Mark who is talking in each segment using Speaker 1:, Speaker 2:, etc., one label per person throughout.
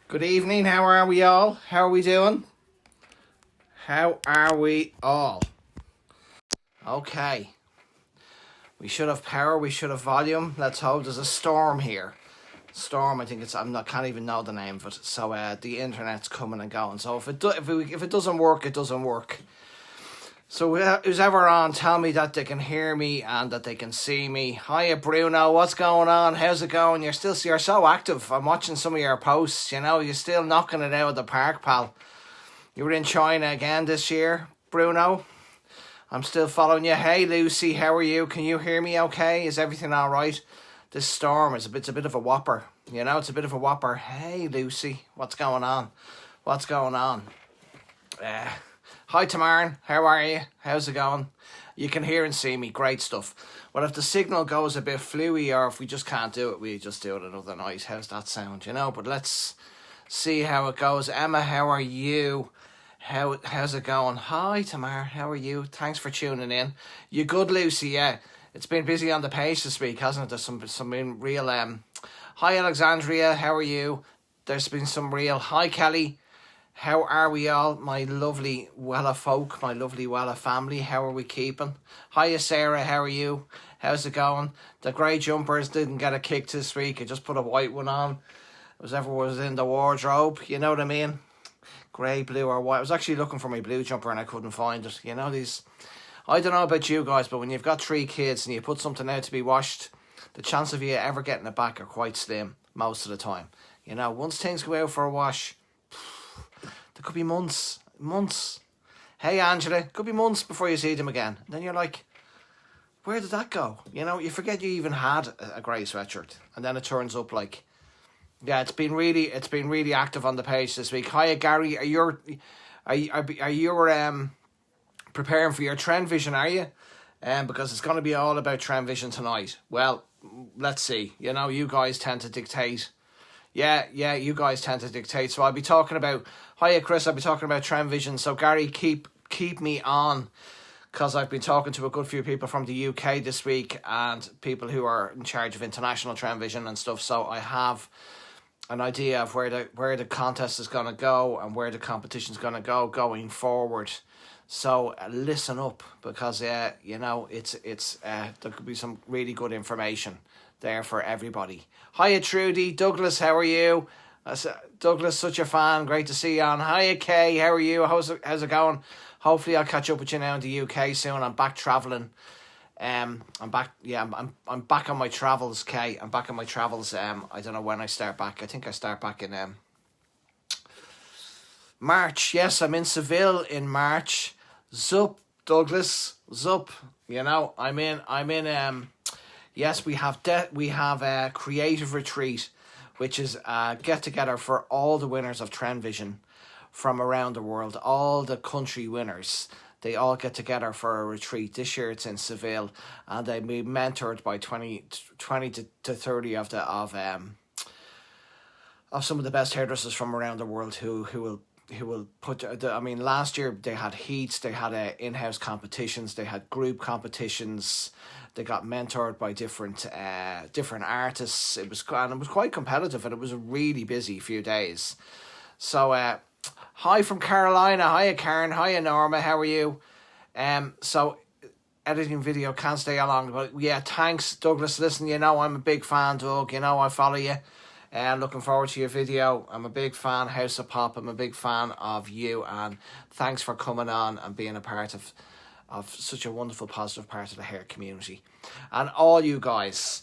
Speaker 1: Good evening, how are we all? How are we doing? How are we all? Okay. We should have power, we should have volume. Let's hope there's a storm here. Storm, I think it's, can't even know the name of it. So the internet's coming and going. So if it doesn't work, it doesn't work. So who's ever on, tell me that they can hear me and that they can see me. Hiya Bruno, what's going on? How's it going? You're so active. I'm watching some of your posts, you're still knocking it out of the park, pal. You were in China again this year, Bruno. I'm still following you. Hey Lucy, how are you? Can you hear me okay? Is everything alright? This storm is it's a bit of a whopper. It's a bit of a whopper. Hey Lucy, what's going on? What's going on? Hi Tamarin, how are you? How's it going? You can hear and see me, great stuff. Well, if the signal goes a bit fluey or if we just can't do it, we just do it another night. How's that sound, But let's see how it goes. Emma, how are you? How's it going? Hi Tamar, how are you? Thanks for tuning in. You good, Lucy? Yeah. It's been busy on the page this week, hasn't it? There's some real Hi Alexandria, how are you? There's been some real hi Kelly. How are we all, my lovely Wella folk, my lovely Wella family? How are we keeping? Hiya Sarah, how are you? How's it going? The grey jumpers didn't get a kick this week. I just put a white one on. Whatever was in the wardrobe, you know what I mean? Grey, blue or white. I was actually looking for my blue jumper and I couldn't find it. I don't know about you guys, but when you've got 3 kids and you put something out to be washed, the chance of you ever getting it back are quite slim most of the time. Once things go out for a wash, there could be months. Hey Angela, could be months before you see them again. And then you're like, where did that go? You forget you even had a grey sweatshirt, and then it turns up like, yeah, it's been really active on the page this week. Hiya Gary, are you preparing for your Trend Vision? Are you? Because it's going to be all about Trend Vision tonight. Well, let's see. You guys tend to dictate. Yeah, you guys tend to dictate. So I'll be talking about, hiya Chris, I'll be talking about Trend Vision. So Gary, keep me on, because I've been talking to a good few people from the UK this week and people who are in charge of international Trend Vision and stuff. So I have an idea of where the contest is going to go and where the competition is going to go going forward. So listen up, because it's there could be some really good information there for everybody. Hiya Trudy, Douglas, how are you? Douglas, such a fan, great to see you on. Hiya Kay, how are you? How's it going? Hopefully I'll catch up with you now in the UK soon. I'm back travelling. I'm back on my travels, Kay. I'm back on my travels. I don't know when I start back. I think I start back in March. Yes, I'm in Seville in March. Zup, Douglas, zup. I'm in yes, we have a creative retreat, which is a get together for all the winners of Trend Vision from around the world, all the country winners. They all get together for a retreat. This year it's in Seville, and they'll be mentored by 20 to 30 of some of the best hairdressers from around the world who will put. Last year they had heats, they had in-house competitions, they had group competitions. They got mentored by different artists. It was quite competitive, and it was a really busy few days. So hi from Carolina. Hiya Karen. Hiya Norma. How are you? So editing video can't stay long, but yeah, thanks Douglas. Listen, I'm a big fan, Doug. I follow you. Looking forward to your video. I'm a big fan, House of Pop. I'm a big fan of you, and thanks for coming on and being a part of such a wonderful, positive part of the hair community. And all you guys.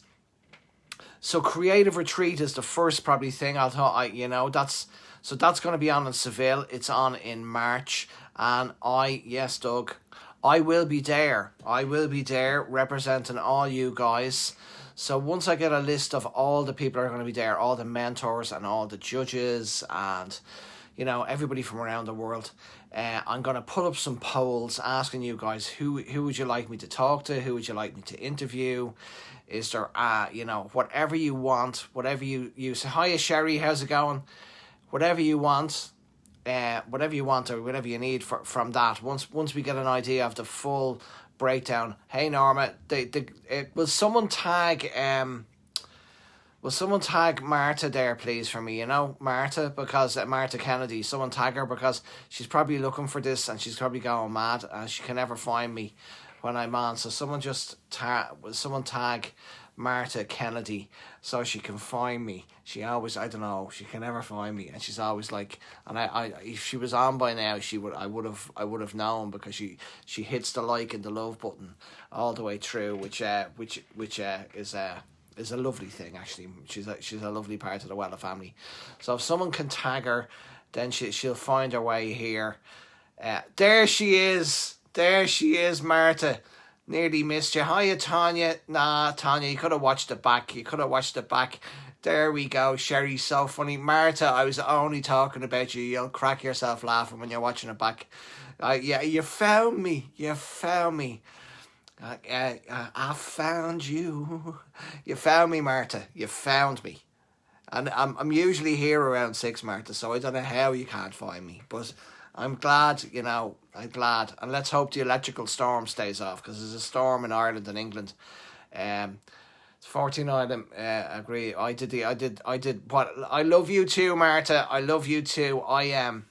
Speaker 1: So Creative Retreat is the first probably thing that's going to be on in Seville. It's on in March, and Doug, I will be there. I will be there representing all you guys. So once I get a list of all the people who are going to be there, all the mentors and all the judges and, everybody from around the world, I'm going to put up some polls asking you guys, who would you like me to talk to? Who would you like me to interview? Is there, whatever you want, whatever you say. Hiya Sherry, how's it going? Whatever you want or whatever you need from that. Once we get an idea of the full breakdown. Hey Norma, will someone tag will someone tag Marta there, please, for me? You know, Marta, because Marta Kennedy. Someone tag her, because she's probably looking for this and she's probably going mad and she can never find me when I'm on. So someone just tag Marta Kennedy so she can find me. She always, I don't know, she can never find me, and she's always like, and I if she was on by now, I would have known, because she hits the like and the love button all the way through, which is a lovely thing, actually. She's a lovely part of the Wella family. So if someone can tag her, then she'll find her way here. There she is, Marta. Nearly missed you. Hiya, Tanya. Nah, Tanya, you could have watched it back. There we go. Sherry's so funny. Marta, I was only talking about you. You'll crack yourself laughing when you're watching it back. Yeah, you found me. I found you. You found me, Marta. You found me. And I'm usually here around 6, Marta, so I don't know how you can't find me. But I'm glad, I'm glad. And let's hope the electrical storm stays off, because there's a storm in Ireland and England. 49, agree. I did what? I love you too, Marta. I love you too. I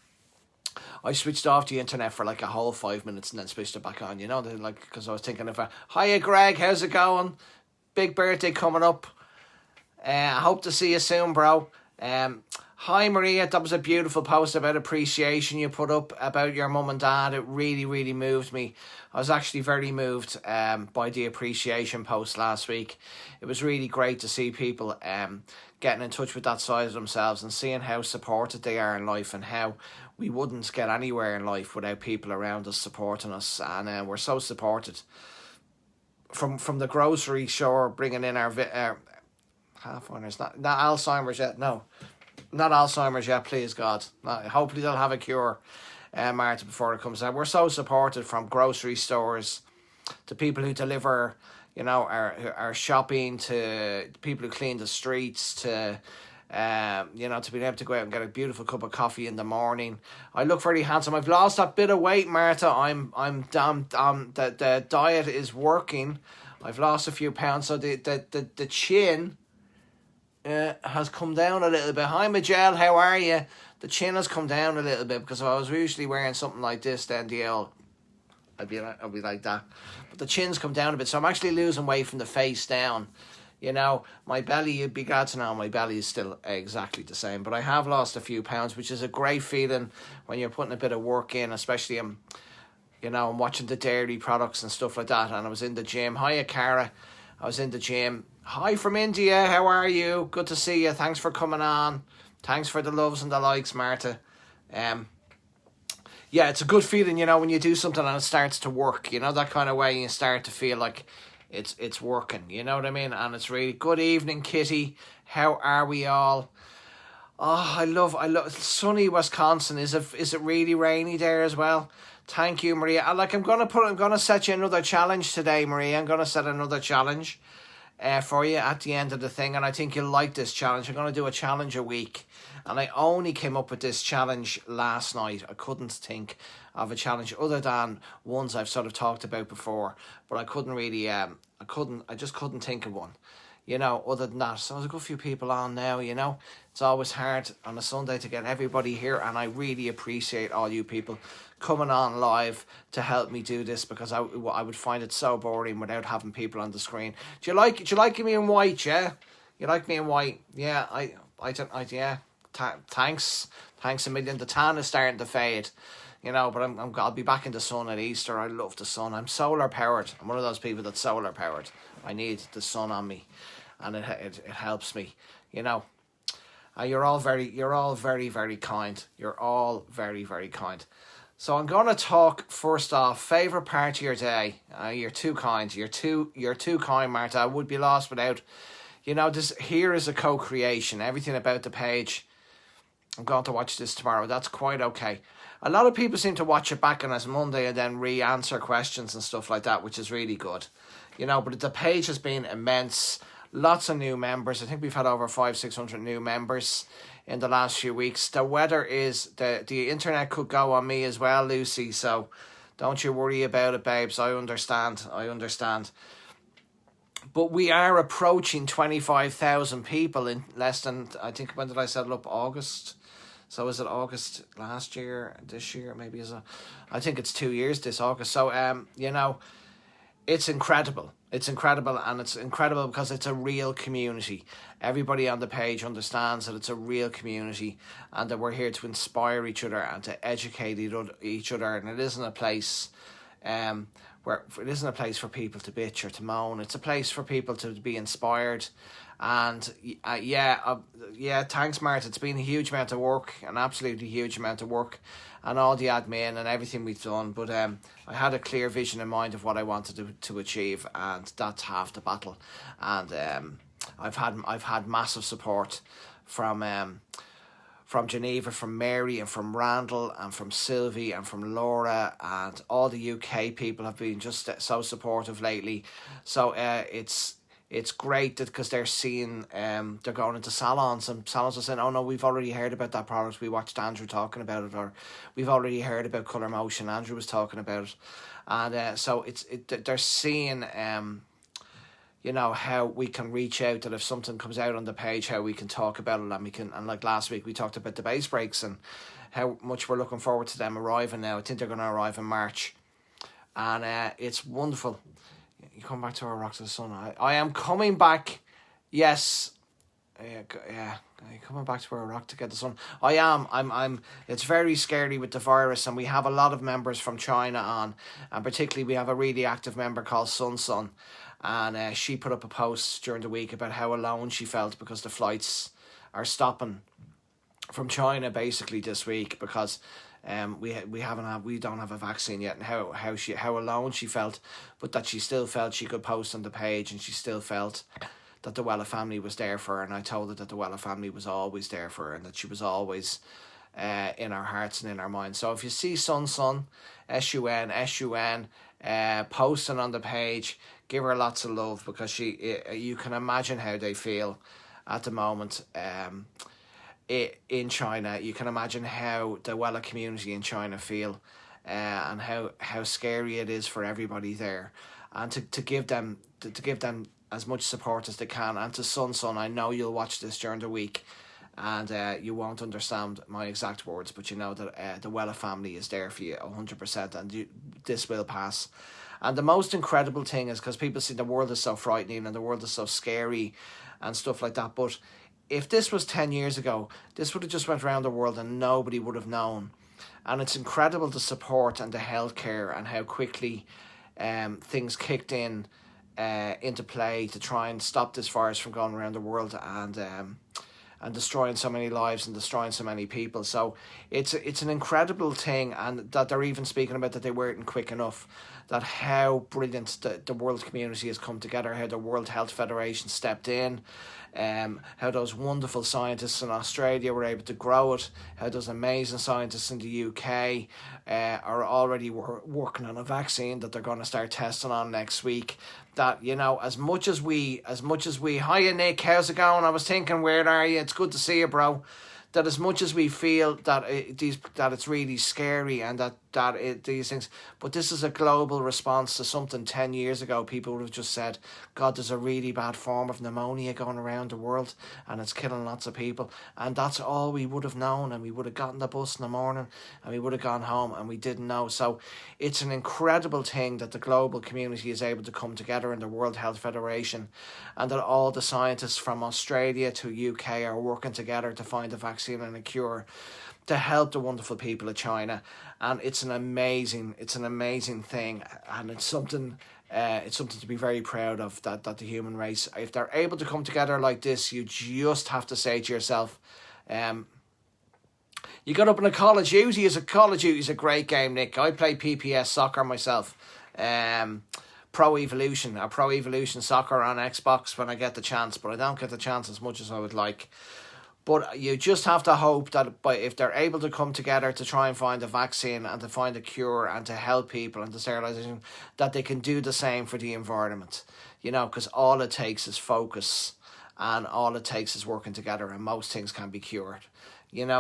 Speaker 1: switched off the internet for like a whole 5 minutes and then switched it back on, because I was thinking of hiya, Greg, how's it going? Big birthday coming up. I hope to see you soon, bro. Hi, Maria. That was a beautiful post about appreciation you put up about your mum and dad. It really, really moved me. I was actually very moved by the appreciation post last week. It was really great to see people getting in touch with that side of themselves and seeing how supported they are in life, and how we wouldn't get anywhere in life without people around us supporting us. And we're so supported. From the grocery store, bringing in our half-liners, not Alzheimer's yet, no. Not Alzheimer's yet, please God. Hopefully they'll have a cure, Marta, before it comes out. We're so supported, from grocery stores to people who deliver, our shopping, to people who clean the streets, to to being able to go out and get a beautiful cup of coffee in the morning. I look very handsome. I've lost that bit of weight, Marta. I'm damn. The diet is working. I've lost a few pounds, so the chin has come down a little bit. Hi, Majel, how are you? The chin has come down a little bit, because if I was usually wearing something like this, then I'd be like that. But the chin's come down a bit, so I'm actually losing weight from the face down. My belly, you'd be glad to know my belly is still exactly the same, but I have lost a few pounds, which is a great feeling when you're putting a bit of work in, especially I'm watching the dairy products and stuff like that. And I was in the gym. Hiya, Cara. I was in the gym. Hi from India, how are you? Good to see you. Thanks for coming on. Thanks for the loves and the likes, Marta. Yeah, it's a good feeling, when you do something and it starts to work, that kind of way. You start to feel like it's working, you know what I mean? And it's really good evening, Kitty. How are we all? Oh, I love sunny Wisconsin. Is it really rainy there as well? Thank you, Maria. I'm gonna set you another challenge today, Maria. I'm gonna set another challenge for you at the end of the thing, and I think you'll like this challenge. I'm going to do a challenge a week, and I only came up with this challenge last night. I couldn't think of a challenge other than ones I've sort of talked about before, but I couldn't really I just couldn't think of one, other than that. So there's a good few people on now. It's always hard on a Sunday to get everybody here, and I really appreciate all you people coming on live to help me do this, because I would find it so boring without having people on the screen. Do you like me in white? Yeah, you like me in white? Yeah, yeah. Thanks a million. The tan is starting to fade, but I'll be back in the sun at Easter. I love the sun. I'm solar powered. I'm one of those people that's solar powered. I need the sun on me, and it helps me. You're all very, very kind. You're all very, very kind. So I'm going to talk first off, favourite part of your day. You're too kind. You're too kind, Marta. I would be lost without, this here is a co-creation. Everything about the page. I'm going to watch this tomorrow. That's quite okay. A lot of people seem to watch it back on as Monday and then re-answer questions and stuff like that, which is really good. But the page has been immense. Lots of new members. I think we've had over 500-600 new members in the last few weeks. The weather is, the internet could go on me as well, Lucy, so don't you worry about it, babes. I understand. But we are approaching 25,000 people in less than, I think, when did I set it up? August. So is it August last year, this year? Maybe I think it's 2 years this August. So, it's incredible. It's incredible, and it's incredible because it's a real community. Everybody on the page understands that it's a real community, and that we're here to inspire each other and to educate each other. And it isn't a place, where it isn't a place for people to bitch or to moan. It's a place for people to be inspired. And thanks, Martha. It's been a huge amount of work, an absolutely huge amount of work, and all the admin and everything we've done. But I had a clear vision in mind of what I wanted to achieve, and that's half the battle. And I've had massive support from Geneva, from Mary, and from Randall, and from Sylvie, and from Laura, and all the UK people have been just so supportive lately. So it's great that, because they're seeing, they're going into salons, and salons are saying, oh no, we've already heard about that product, we watched Andrew talking about it, or we've already heard about Colour Motion, Andrew was talking about it. And so they're seeing how we can reach out, that if something comes out on the page, how we can talk about it, and like last week we talked about the base breaks and how much we're looking forward to them arriving now. I think they're going to arrive in March, and it's wonderful. You come back to our Rock to the Sun. I am coming back. Yes. Yeah. Coming back to our Rock to get the sun. I am. I'm. It's very scary with the virus, and we have a lot of members from China on, and particularly we have a really active member called Sun, and she put up a post during the week about how alone she felt because the flights are stopping from China basically this week because we don't have a vaccine yet, and how alone she felt, but that she still felt she could post on the page, and she still felt that the Wella family was there for her. And I told her that the Wella family was always there for her, and that she was always in our hearts and in our minds. So if you see Sun SUN posting on the page, give her lots of love, because you can imagine how they feel at the moment. In China, you can imagine how the Wella community in China feel, and how scary it is for everybody there, and to give them as much support as they can. And to Sun, I know you'll watch this during the week, and you won't understand my exact words, but you know that the Wella family is there for you 100%, and this will pass. And the most incredible thing is, because people say the world is so frightening and the world is so scary and stuff like that, but if this was 10 years ago, this would have just went around the world and nobody would have known. And it's incredible, the support and the healthcare, and how quickly things kicked into play to try and stop this virus from going around the world, and destroying so many lives and destroying so many people. So it's an incredible thing, and that they're even speaking about that they weren't quick enough, that how brilliant the world community has come together, how the World Health Federation stepped in, how those wonderful scientists in Australia were able to grow it, how those amazing scientists in the UK are already working on a vaccine that they're going to start testing on next week. That, as much as we, hiya Nick, how's it going? I was thinking, where are you? It's good to see you, bro. That as much as we feel that it's really scary, and these things, but this is a global response to something 10 years ago. People would have just said, God, there's a really bad form of pneumonia going around the world, and it's killing lots of people. And that's all we would have known, and we would have gotten the bus in the morning, and we would have gone home, and we didn't know. So it's an incredible thing that the global community is able to come together in the World Health Federation, and that all the scientists from Australia to UK are working together to find a vaccine and a cure to help the wonderful people of China. And it's an amazing thing, and it's something to be very proud of, that the human race, if they're able to come together like this, you just have to say to yourself, you got up in Call of Duty is a great game, Nick. I play PPS soccer myself, Pro Evolution Soccer on Xbox when I get the chance, but I don't get the chance as much as I would like. But you just have to hope that if they're able to come together to try and find a vaccine and to find a cure and to help people and the sterilisation, that they can do the same for the environment. Because all it takes is focus, and all it takes is working together, and most things can be cured.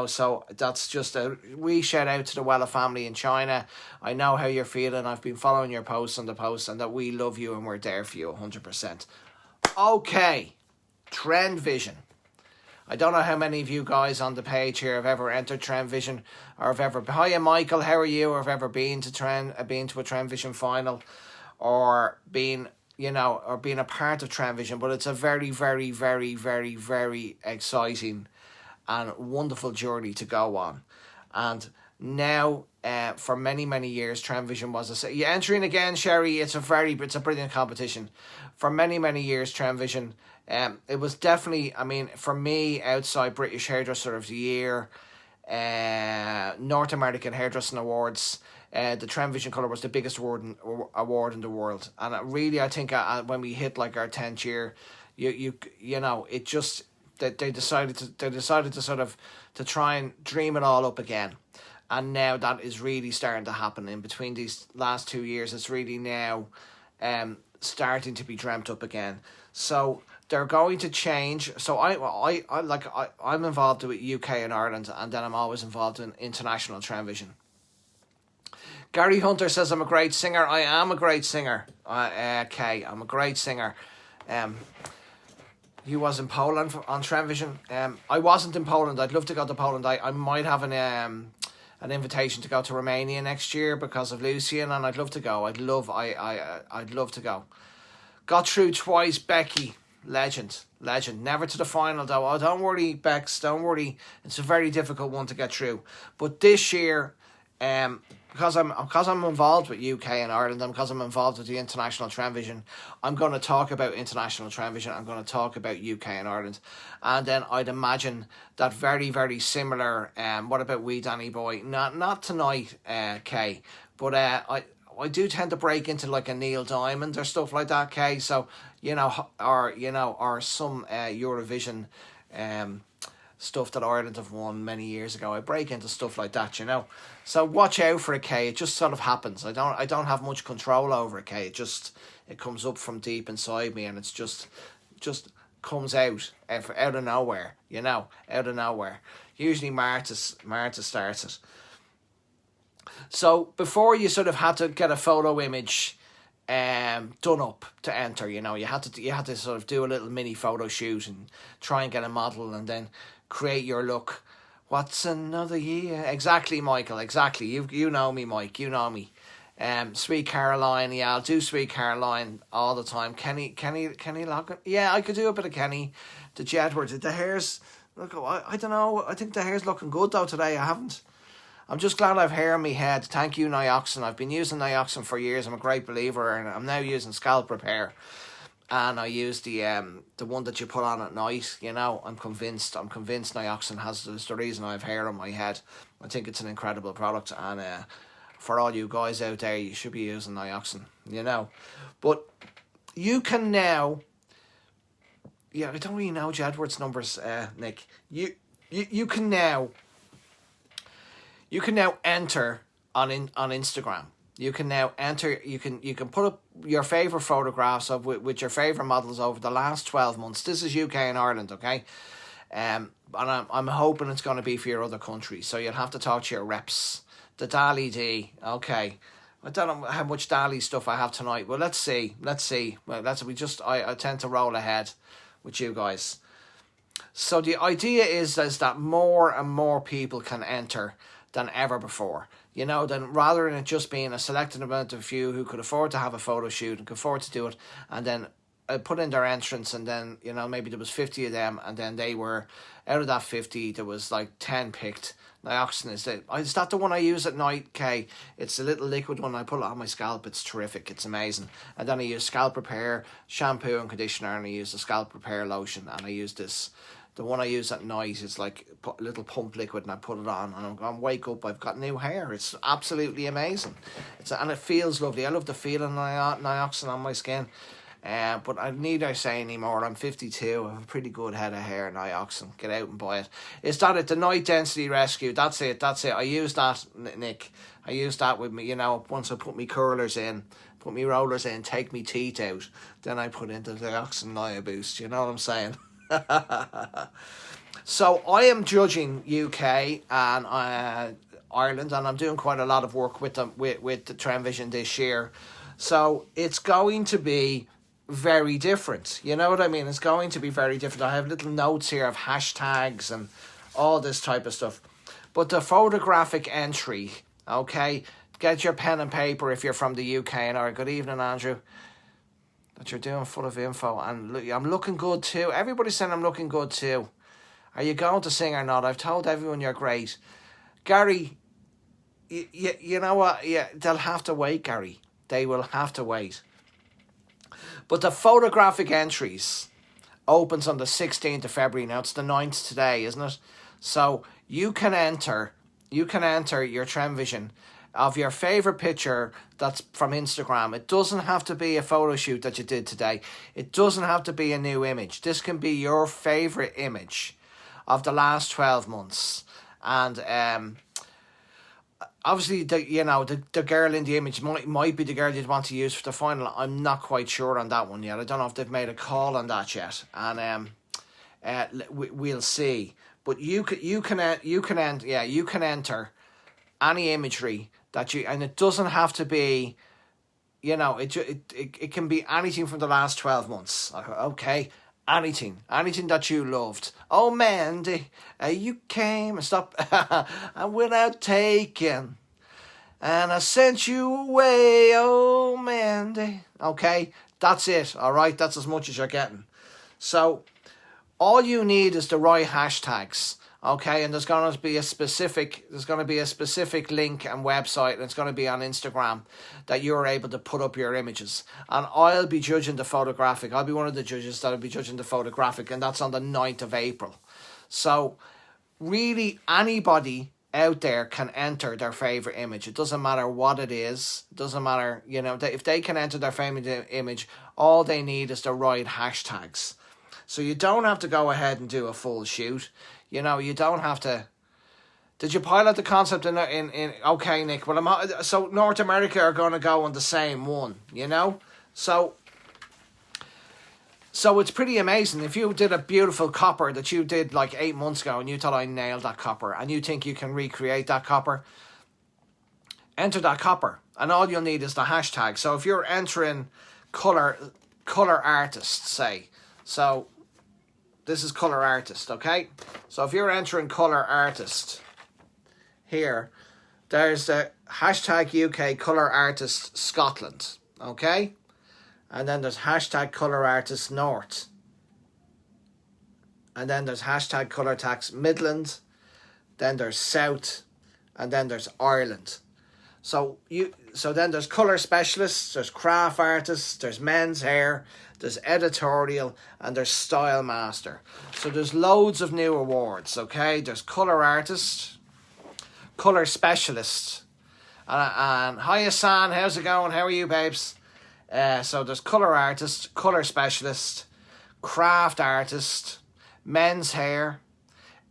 Speaker 1: So that's just a wee shout out to the Wella family in China. I know how you're feeling. I've been following your posts on the post, and that we love you and we're there for you 100%. Okay, Trend Vision. I don't know how many of you guys on the page here have ever entered Trend Vision, or have ever. Hiya, Michael. How are you? Or have ever been to a Trend Vision final, or been or being a part of Trend Vision? But it's a very, very, very, very, very exciting and wonderful journey to go on. And now, for many, many years, Trend Vision was you're entering again, Sherry. It's a brilliant competition. For many, many years, Trend Vision. It was definitely, I mean, for me, outside British Hairdresser of the Year, North American Hairdressing Awards, the Trend Vision colour was the biggest award in the world. And I think when we hit like our 10th year, it just that they decided to sort of to try and dream it all up again. And now that is really starting to happen. In between these last 2 years, it's really now starting to be dreamt up again. So they're going to change. So I'm involved with UK and Ireland, and then I'm always involved in international Trend Vision. Gary Hunter says I'm a great singer. I am a great singer. Okay, I'm a great singer. He was in Poland on Trend Vision. I wasn't in Poland. I'd love to go to Poland. I might have an invitation to go to Romania next year because of Lucian, and I'd love to go. I'd love to go. Got through twice, Becky. Legend. Never to the final though. Oh, don't worry, Bex. Don't worry. It's a very difficult one to get through. But this year, because I'm involved with UK and Ireland, and because I'm involved with the international Trend Vision, I'm going to talk about international Trend Vision. I'm going to talk about UK and Ireland, and then I'd imagine that very, very similar. What about we, Danny Boy? Not tonight, Kay. But I do tend to break into like a Neil Diamond or stuff like that, Kay. So or some Eurovision stuff that Ireland have won many years ago. I break into stuff like that, So watch out for it, Kay. It just sort of happens. I don't have much control over it, Kay. It comes up from deep inside me, and it's just comes out of nowhere, out of nowhere. Usually Marta starts it. So before you sort of had to get a photo image done up to enter, you had to sort of do a little mini photo shoot and try and get a model and then create your look. What's another year? Exactly, Michael, exactly. You know me, Mike, you know me. Sweet Caroline, yeah, I'll do Sweet Caroline all the time. Kenny Loughlin, yeah, I could do a bit of Kenny. The Edwards, the hair's, look, I don't know, I think the hair's looking good though today. I'm just glad I've hair in my head. Thank you, Nioxin. I've been using Nioxin for years. I'm a great believer, and I'm now using Scalp Repair. And I use the one that you put on at night. I'm convinced Nioxin is the reason I have hair on my head. I think it's an incredible product, and for all you guys out there, you should be using Nioxin. But you can now. Yeah, I don't really know Jedward's numbers, Nick. You can now. You can now enter on Instagram. You can now enter. You can put up your favorite photographs of with your favorite models over the last 12 months. This is UK and Ireland, okay? And I'm hoping it's going to be for your other countries. So you'll have to talk to your reps. The Dali D, okay. I don't know how much Dali stuff I have tonight. Well, let's see. Well, I tend to roll ahead with you guys. So the idea is that more and more people can enter than ever before. Then rather than it just being a selected amount of few who could afford to have a photo shoot and could afford to do it, and then put in their entrance, and then maybe there was 50 of them, and then they were out of that 50 there was like 10 picked. Nioxin is that the one I use at night, Kay? It's a little liquid one. I put it on my scalp. It's terrific. It's amazing. And then I use Scalp Repair shampoo and conditioner, and I use the Scalp Repair lotion, and I use this. The one I use at night is like a little pump liquid, and I put it on, and I'm going to wake up, I've got new hair. It's absolutely amazing. And it feels lovely. I love the feeling of Nioxin on my skin. But I need I say anymore. I'm 52. I have a pretty good head of hair. Nioxin. Get out and buy it. Is that it? The Night Density Rescue. That's it. I use that, Nick. I use that with me. Once I put me curlers in, put me rollers in, take me teeth out, then I put into the Nioxin Nia Boost. You know what I'm saying? So I am judging UK and Ireland, and I'm doing quite a lot of work with them with the Trend Vision this year. So it's going to be very different. You know what I mean? It's going to be very different. I have little notes here of hashtags and all this type of stuff. But the photographic entry, okay, get your pen and paper if you're from the UK. And all right, good evening, Andrew. That you're doing full of info. And look, I'm looking good too. Everybody's saying I'm looking good too. Are you going to sing or not? I've told everyone you're great. Gary, you know what? Yeah, they'll have to wait, Gary. They will have to wait. But the photographic entries opens on the 16th of February. Now, it's the 9th today, isn't it? So you can enter your Trend Vision of your favourite picture that's from Instagram. It doesn't have to be a photo shoot that you did today. It doesn't have to be a new image. This can be your favourite image of the last 12 months. And obviously, the girl in the image might be the girl you'd want to use for the final. I'm not quite sure on that one yet. I don't know if they've made a call on that yet. And we'll see. But you can enter any imagery that you, and it doesn't have to be, it can be anything from the last 12 months. Okay, anything that you loved. Oh, Mandy, you came and stopped and without taking, and I sent you away. Oh, Mandy. Okay, that's it. All right, that's as much as you're getting. So all you need is the right hashtags, okay? And there's going to be a specific link and website, and it's going to be on Instagram that you're able to put up your images. And I'll be judging the photographic. I'll be one of the judges that'll be judging the photographic, and that's on the 9th of April. So really, anybody out there can enter their favorite image. It doesn't matter what it is. It doesn't matter, if they can enter their favorite image, all they need is the right hashtags. So you don't have to go ahead and do a full shoot. You don't have to. Did you pilot the concept in okay, Nick? Well, so North America are going to go on the same one, So it's pretty amazing. If you did a beautiful copper that you did like 8 months ago and you thought I nailed that copper and you think you can recreate that copper, enter that copper. And all you'll need is the hashtag. So if you're entering color artist, say, so this is color artist, okay? So if you're entering color artist here, there's the hashtag UK color artist Scotland, okay? And then there's hashtag color artist North. And then there's hashtag color tax Midland. Then there's South. And then there's Ireland. So then there's color specialists, there's craft artists, there's men's hair, there's editorial, and there's style master. So there's loads of new awards, okay? There's color artist, color specialist, and hi Hassan, how's it going? How are you, babes? So there's color artist, color specialist, craft artist, men's hair,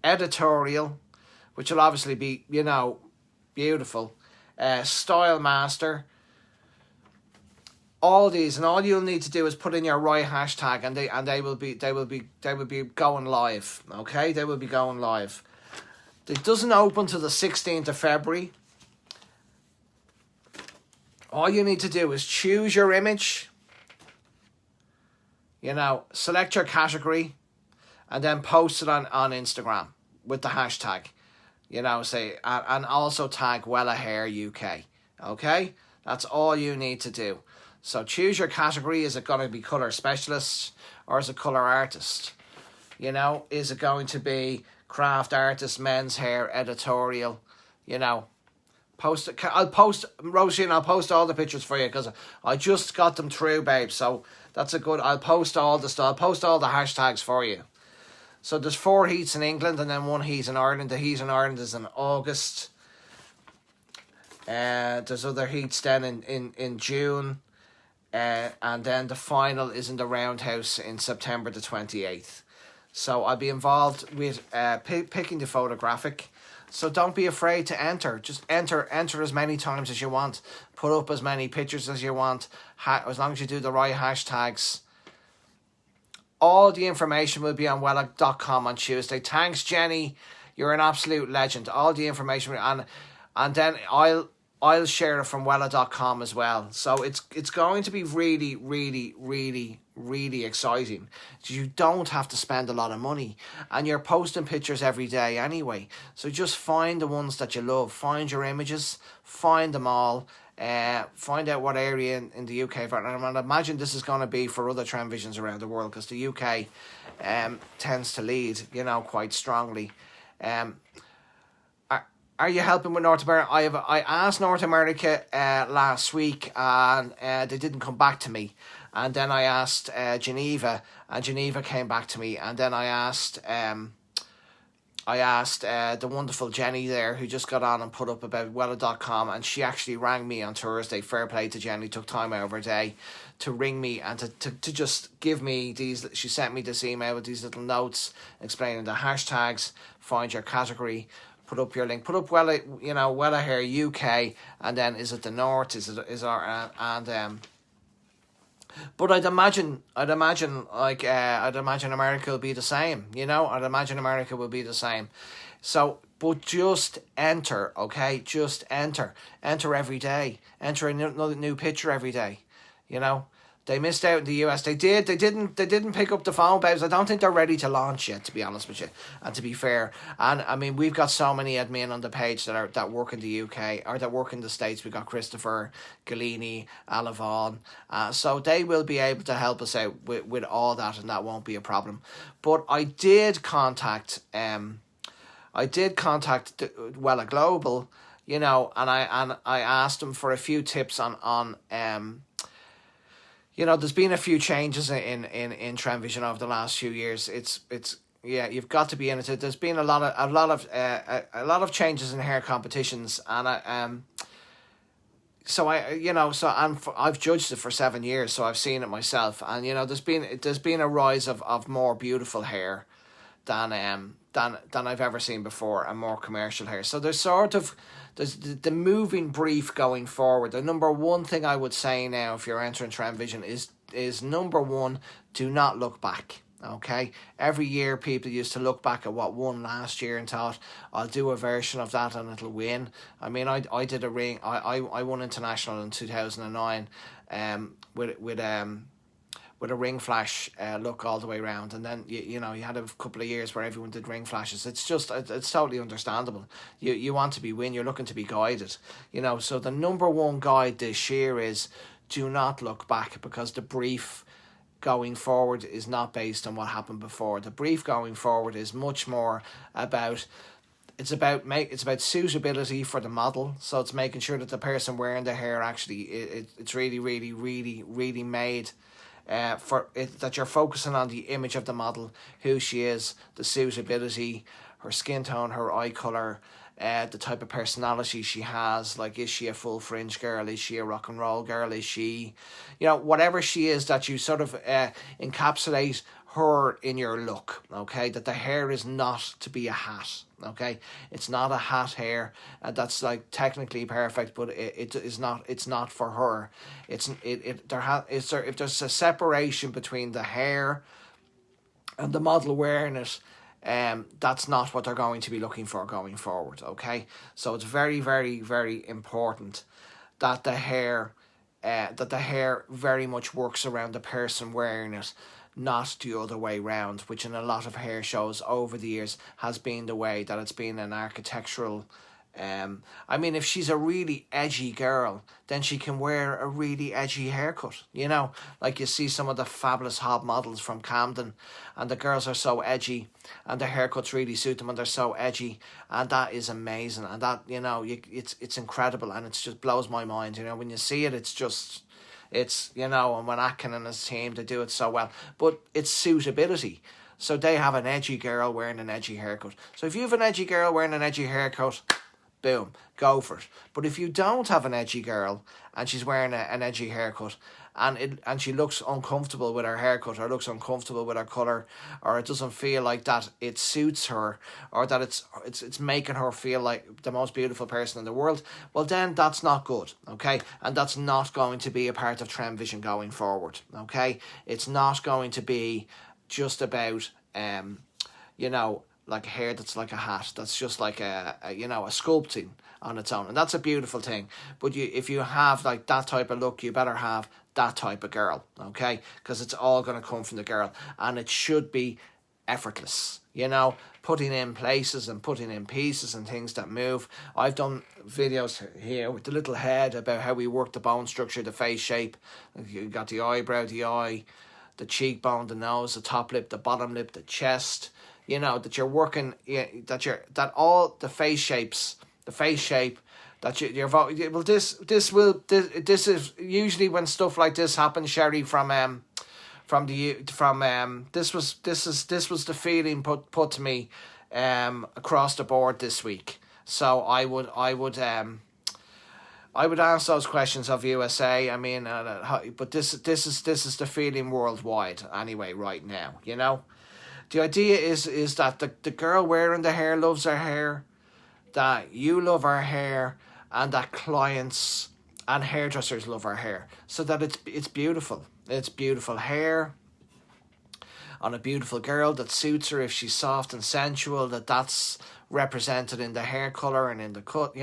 Speaker 1: editorial, which will obviously be, beautiful. Style master, all these, and all you'll need to do is put in your right hashtag, and they will be going live. Okay, they will be going live. It doesn't open till the 16th of February. All you need to do is choose your image. Select your category, and then post it on Instagram with the hashtag. Say, and also tag Wella Hair UK. Okay? That's all you need to do. So choose your category. Is it going to be colour specialist or is it colour artist? Is it going to be craft artist, men's hair, editorial? Post it. I'll post, Roisin, I'll post all the pictures for you because I just got them through, babe. So that's I'll post all the stuff. I'll post all the hashtags for you. So there's 4 heats in England and then 1 heat in Ireland. The heat in Ireland is in August. There's other heats then in June. And then the final is in the Roundhouse in September the 28th. So I'll be involved with picking the photographic. So don't be afraid to enter. Just enter as many times as you want. Put up as many pictures as you want. As long as you do the right hashtags. All the information will be on Wella.com on Tuesday. Thanks, Jenny. You're an absolute legend. All the information, and then I'll share it from Wella.com as well. So it's going to be really, really, really, really exciting. You don't have to spend a lot of money, and you're posting pictures every day anyway. So just find the ones that you love, find your images, find them all. Find out what area in the UK for, and I imagine this is going to be for other Tranvisions around the world, because the UK tends to lead, quite strongly. Are you helping with North America? I asked North America last week, and they didn't come back to me. And then I asked Geneva, and Geneva came back to me. And then I asked the wonderful Jenny there, who just got on and put up about Wella.com, and she actually rang me on Thursday. Fair play to Jenny, took time out of her day to ring me and to just give me these. She sent me this email with these little notes explaining the hashtags, find your category, put up your link, put up Wella, Wella Hair UK, and then is it the North, but I'd imagine America will be the same, I'd imagine America will be the same. So, but just enter, okay? Just enter every day, enter another new picture every day, They missed out in the US. They didn't pick up the phone, babes. I don't think they're ready to launch yet, to be honest with you. And to be fair, and I mean, we've got so many admin on the page that work in the UK or that work in the States. We've got Christopher, Galini, Alavon. So they will be able to help us out with all that, and that won't be a problem. But I did contact Wella Global, and I asked them for a few tips on there's been a few changes in Tranvision over the last few years. It's you've got to be in it. There's been a lot of changes in hair competitions, and I've judged it for 7 years, so I've seen it myself, and there's been a rise of more beautiful hair than I've ever seen before, and more commercial hair. So there's the moving brief going forward. The number one thing I would say now, if you're entering Tranvision, is number one, do not look back. Okay, every year people used to look back at what won last year and thought, I'll do a version of that and it'll win. I mean, I did a ring. I won international in 2009, with a ring flash look all the way around, and then you had a couple of years where everyone did ring flashes. It's totally understandable. You want to be you're looking to be guided, so the number one guide this year is do not look back, because the brief going forward is not based on what happened before. The brief going forward is much more about suitability for the model. So it's making sure that the person wearing the hair actually it's really, really, really, really made for it, that you're focusing on the image of the model, who she is, the suitability, her skin tone, her eye colour, the type of personality she has. Like, is she a full fringe girl? Is she a rock and roll girl? Is she, whatever she is, that you sort of encapsulate her in your look, okay? That the hair is not to be a hat, okay? It's not a hat hair, that's like technically perfect, but it is not. It's not for her. If there's a separation between the hair and the model wearing it, that's not what they're going to be looking for going forward, okay? So it's very, very, very important that the hair very much works around the person wearing it, not the other way round, which in a lot of hair shows over the years has been the way, that it's been an architectural. I mean, if she's a really edgy girl, then she can wear a really edgy haircut, like you see some of the fabulous hot models from Camden, and the girls are so edgy, and the haircuts really suit them, and they're so edgy, and that is amazing, and that, it's incredible, and it just blows my mind, when you see it, and when Atkin and his team, they do it so well, but it's suitability. So they have an edgy girl wearing an edgy haircut. So if you have an edgy girl wearing an edgy haircut, boom, go for it. But if you don't have an edgy girl and she's wearing an edgy haircut, and she looks uncomfortable with her haircut, or looks uncomfortable with her colour, or it doesn't feel like that it suits her, or that it's making her feel like the most beautiful person in the world, well then that's not good, okay? And that's not going to be a part of Tranvision going forward, okay? It's not going to be just about like a hair that's like a hat, that's just like a sculpting on its own, and that's a beautiful thing. But if you have like that type of look, you better have that type of girl, okay? Because it's all going to come from the girl, and it should be effortless, putting in places and putting in pieces and things that move. I've done videos here with the little head about how we work the bone structure, the face shape. You got the eyebrow, the eye, the cheekbone, the nose, the top lip, the bottom lip, the chest. That you're working, that all the face shapes, the face shape, that you're well. This is usually when stuff like this happens, Sherry, this was the feeling put to me across the board this week. So I would answer those questions of USA. I mean, but this is the feeling worldwide anyway right now. The idea is that the girl wearing the hair loves her hair, that you love her hair, and that clients and hairdressers love her hair, so that it's beautiful. It's beautiful hair on a beautiful girl that suits her if she's soft and sensual, that's represented in the hair colour and in the cut.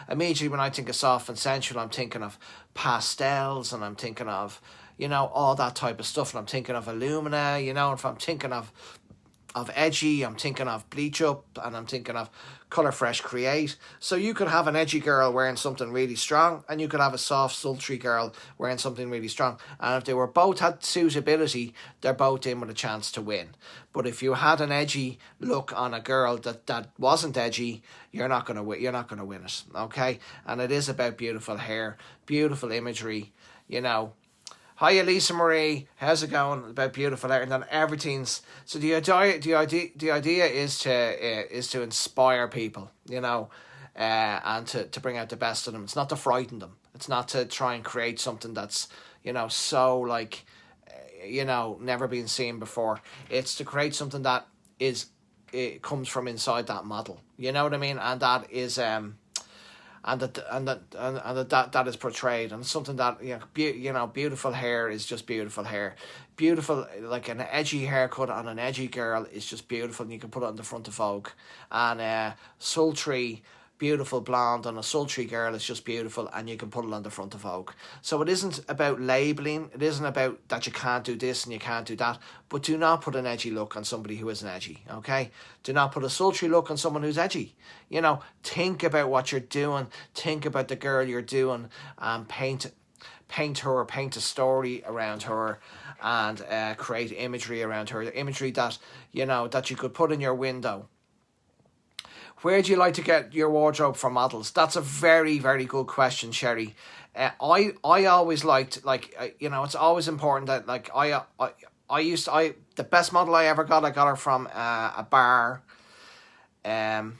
Speaker 1: Immediately when I think of soft and sensual, I'm thinking of pastels, and I'm thinking of, all that type of stuff, and I'm thinking of Illumina, if I'm thinking of edgy, I'm thinking of Bleach Up, and I'm thinking of Colour Fresh Create. So you could have an edgy girl wearing something really strong, and you could have a soft, sultry girl wearing something really strong. And if they were both had suitability, they're both in with a chance to win. But if you had an edgy look on a girl that wasn't edgy, you're not gonna win. You're not gonna win it, okay? And it is about beautiful hair, beautiful imagery. Hiya, Lisa Marie. How's it going? About beautiful hair, and then everything's so. The idea is to inspire people, and to bring out the best in them. It's not to frighten them. It's not to try and create something that's so like never been seen before. It's to create something that it comes from inside that model. You know what I mean? And that is that is portrayed, and something that beautiful hair is just beautiful hair. Beautiful, like an edgy haircut on an edgy girl is just beautiful, and you can put it on the front of Vogue. And sultry, beautiful blonde on a sultry girl is just beautiful, and you can put it on the front of Vogue. So it isn't about labelling, it isn't about that you can't do this and you can't do that, but do not put an edgy look on somebody who isn't edgy, okay? Do not put a sultry look on someone who's edgy. Think about what you're doing, think about the girl you're doing, and paint a story around her, and create imagery around her, imagery that that you could put in your window. Where do you like to get your wardrobe for models? That's a very, very good question, Sherry. I always liked, it's always important that, the best model I ever got, I got her from a bar, and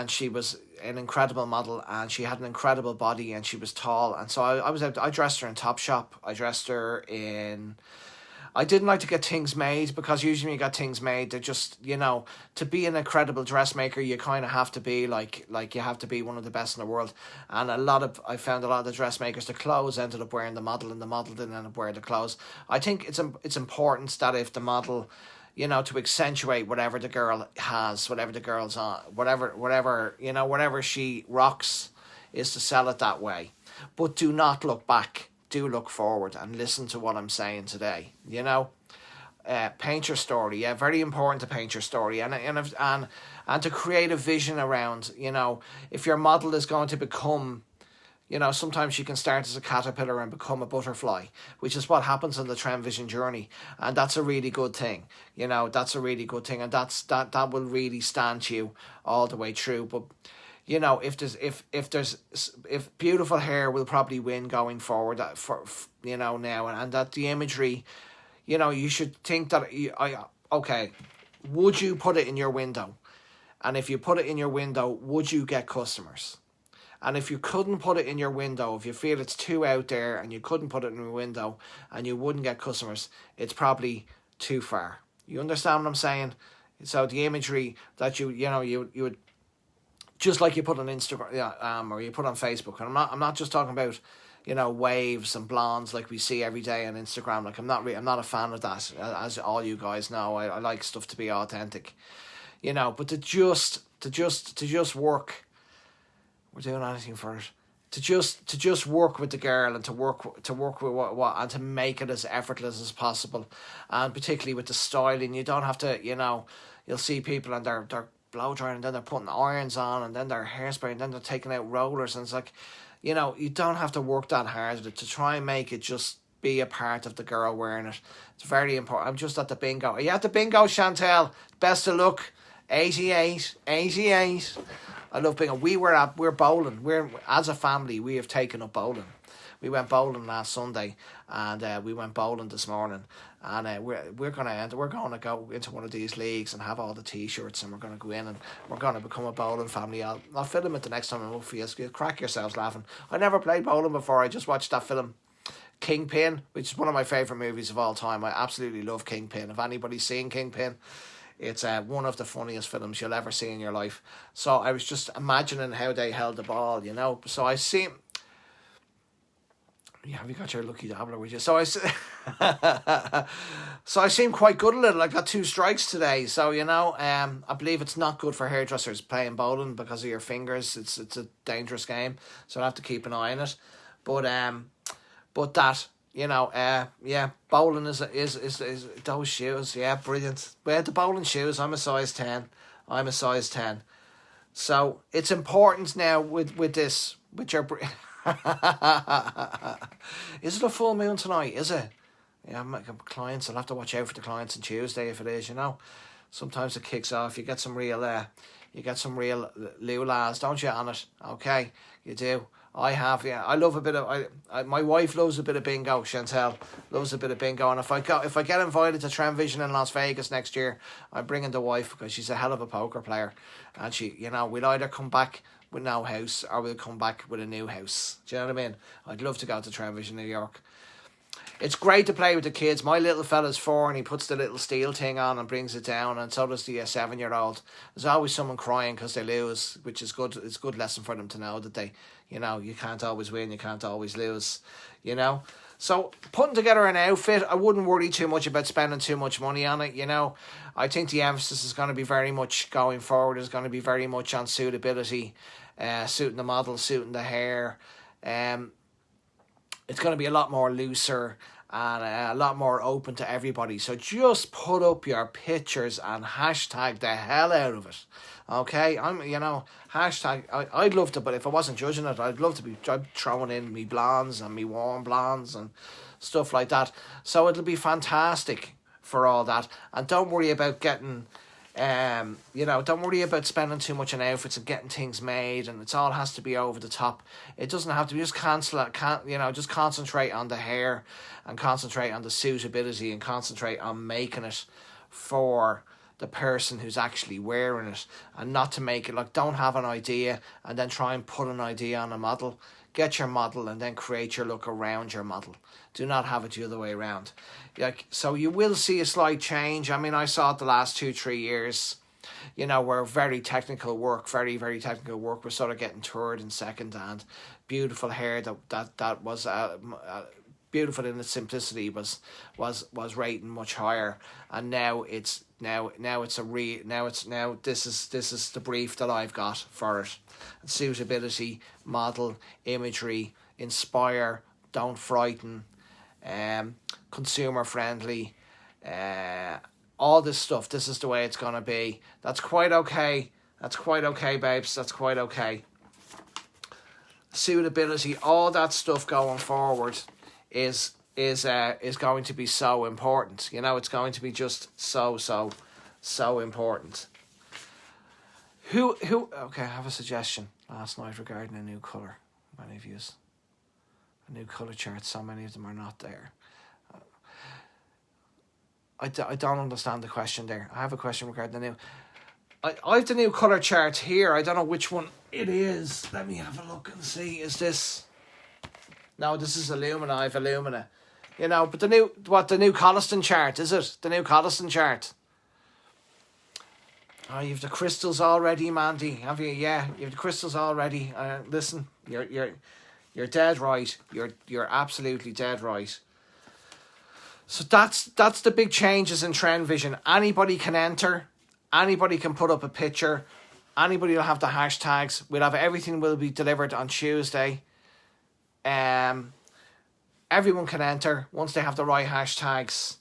Speaker 1: she was an incredible model, and she had an incredible body, and she was tall, and so I dressed her in Topshop. I dressed her in... I didn't like to get things made, because usually when you get things made, they're just, to be an incredible dressmaker, you kind of have to be like you have to be one of the best in the world. And I found a lot of the dressmakers, the clothes ended up wearing the model, and the model didn't end up wearing the clothes. I think it's important that if the model, to accentuate whatever the girl has, whatever the girl's on, whatever she rocks, is to sell it that way. But do not look back. Do look forward and listen to what I'm saying today. Paint your story. Yeah, very important to paint your story, and to create a vision around. If your model is going to become, sometimes you can start as a caterpillar and become a butterfly, which is what happens on the Trend Vision journey, and that's a really good thing. That's a really good thing, and that will really stand you all the way through. But if beautiful hair will probably win going forward, now, and that the imagery, you should think that would you put it in your window? And if you put it in your window, would you get customers? And if you couldn't put it in your window, if you feel it's too out there and you couldn't put it in your window and you wouldn't get customers, it's probably too far. You understand what I'm saying? So the imagery that you would, just like you put on Instagram, or you put on Facebook, and I'm not just talking about, waves and blondes like we see every day on Instagram. Like I'm not a fan of that, as all you guys know. I like stuff to be authentic. you know. But to just work, we're doing anything for it. To just work with the girl and to work with what and to make it as effortless as possible, and particularly with the styling, you don't have to, you know, you'll see people and they're blow drying and then they're putting irons on and then they're hairspray and then they're taking out rollers, and it's like, you know, you don't have to work that hard to try and make it just be a part of the girl wearing it. It's very important. I'm just at the bingo. Are you at the bingo, Chantel? Best of luck. 88. I love bingo. We're bowling. As a family, we have taken up bowling. We went bowling last Sunday, and we went bowling this morning. And we're gonna go into one of these leagues and have all the T-shirts, and we're gonna go in and we're gonna become a bowling family. I'll film it the next time I'm up for you. You'll crack yourselves laughing. I never played bowling before. I just watched that film, Kingpin, which is one of my favourite movies of all time. I absolutely love Kingpin. If anybody's seen Kingpin, it's one of the funniest films you'll ever see in your life. So I was just imagining how they held the ball, you know. So I see. Yeah, have you got your lucky dabbler with you? So I seem quite good at it. I got 2 strikes today. So, you know, I believe it's not good for hairdressers playing bowling because of your fingers. It's a dangerous game. So I have to keep an eye on it. But that, you know, yeah, bowling is those shoes. Yeah, brilliant. But the bowling shoes, I'm a size 10. So it's important now with this, with your... Is it a full moon tonight? Is it? Yeah, clients. I'll have to watch out for the clients on Tuesday if it is. You know, sometimes it kicks off. You get some real lulas, don't you, on it? Okay, you do. I have. Yeah, I love a bit of. My wife loves a bit of bingo. Chantel loves a bit of bingo, and if I get invited to Trend in Las Vegas next year, I'm bringing the wife because she's a hell of a poker player, and she, you know, we'll either come back with no house or we'll come back with a new house. Do you know what I mean? I'd love to go to Trend in New York. It's great to play with the kids. My little fella's 4 and he puts the little steel thing on and brings it down, and so does the 7-year-old. There's always someone crying because they lose, which is good. It's a good lesson for them to know that they, you know, you can't always win, you can't always lose, you know. So putting together an outfit, I wouldn't worry too much about spending too much money on it, you know. I think the emphasis is going to be very much going forward, is going to be very much on suitability, suiting the model, suiting the hair. It's going to be a lot more looser and a lot more open to everybody. So just put up your pictures and hashtag the hell out of it. Okay, I'd love to, but if I wasn't judging it, I'd love to be throwing in me blondes and me warm blondes and stuff like that. So it'll be fantastic for all that. And don't worry about getting, don't worry about spending too much on outfits and getting things made, and it all has to be over the top. It doesn't have to be. Just just concentrate on the hair and concentrate on the suitability and concentrate on making it for the person who's actually wearing it, and not to make it like, don't have an idea and then try and put an idea on a model. Get your model and then create your look around your model. Do not have it the other way around. So you will see a slight change. I mean, I saw it the last 2-3 years, you know, where very, very technical work was sort of getting third and second, and beautiful hair that was beautiful in its simplicity was rating much higher. And now this is the brief that I've got for it. Suitability, model, imagery, inspire, don't frighten, consumer friendly, all this stuff. This is the way it's gonna be. That's quite okay, babes. That's quite okay. Suitability, all that stuff going forward is going to be so important. You know, it's going to be just so important. Okay, I have a suggestion last night regarding a new colour. Many of yous. A new colour chart, so many of them are not there. I don't understand the question there. I have a question regarding the new... I have the new colour chart here. I don't know which one it is. Let me have a look and see. Is this... No, this is Illumina. I have Illumina. You know, but the new Colliston chart, is it? The new Colliston chart. Oh, you've the crystals already, Mandy. Have you? Yeah, you've the crystals already. Listen, you're dead right. You're absolutely dead right. So that's the big changes in Trend Vision. Anybody can enter. Anybody can put up a picture. Anybody will have the hashtags. We'll have everything will be delivered on Tuesday. Everyone can enter once they have the right hashtags.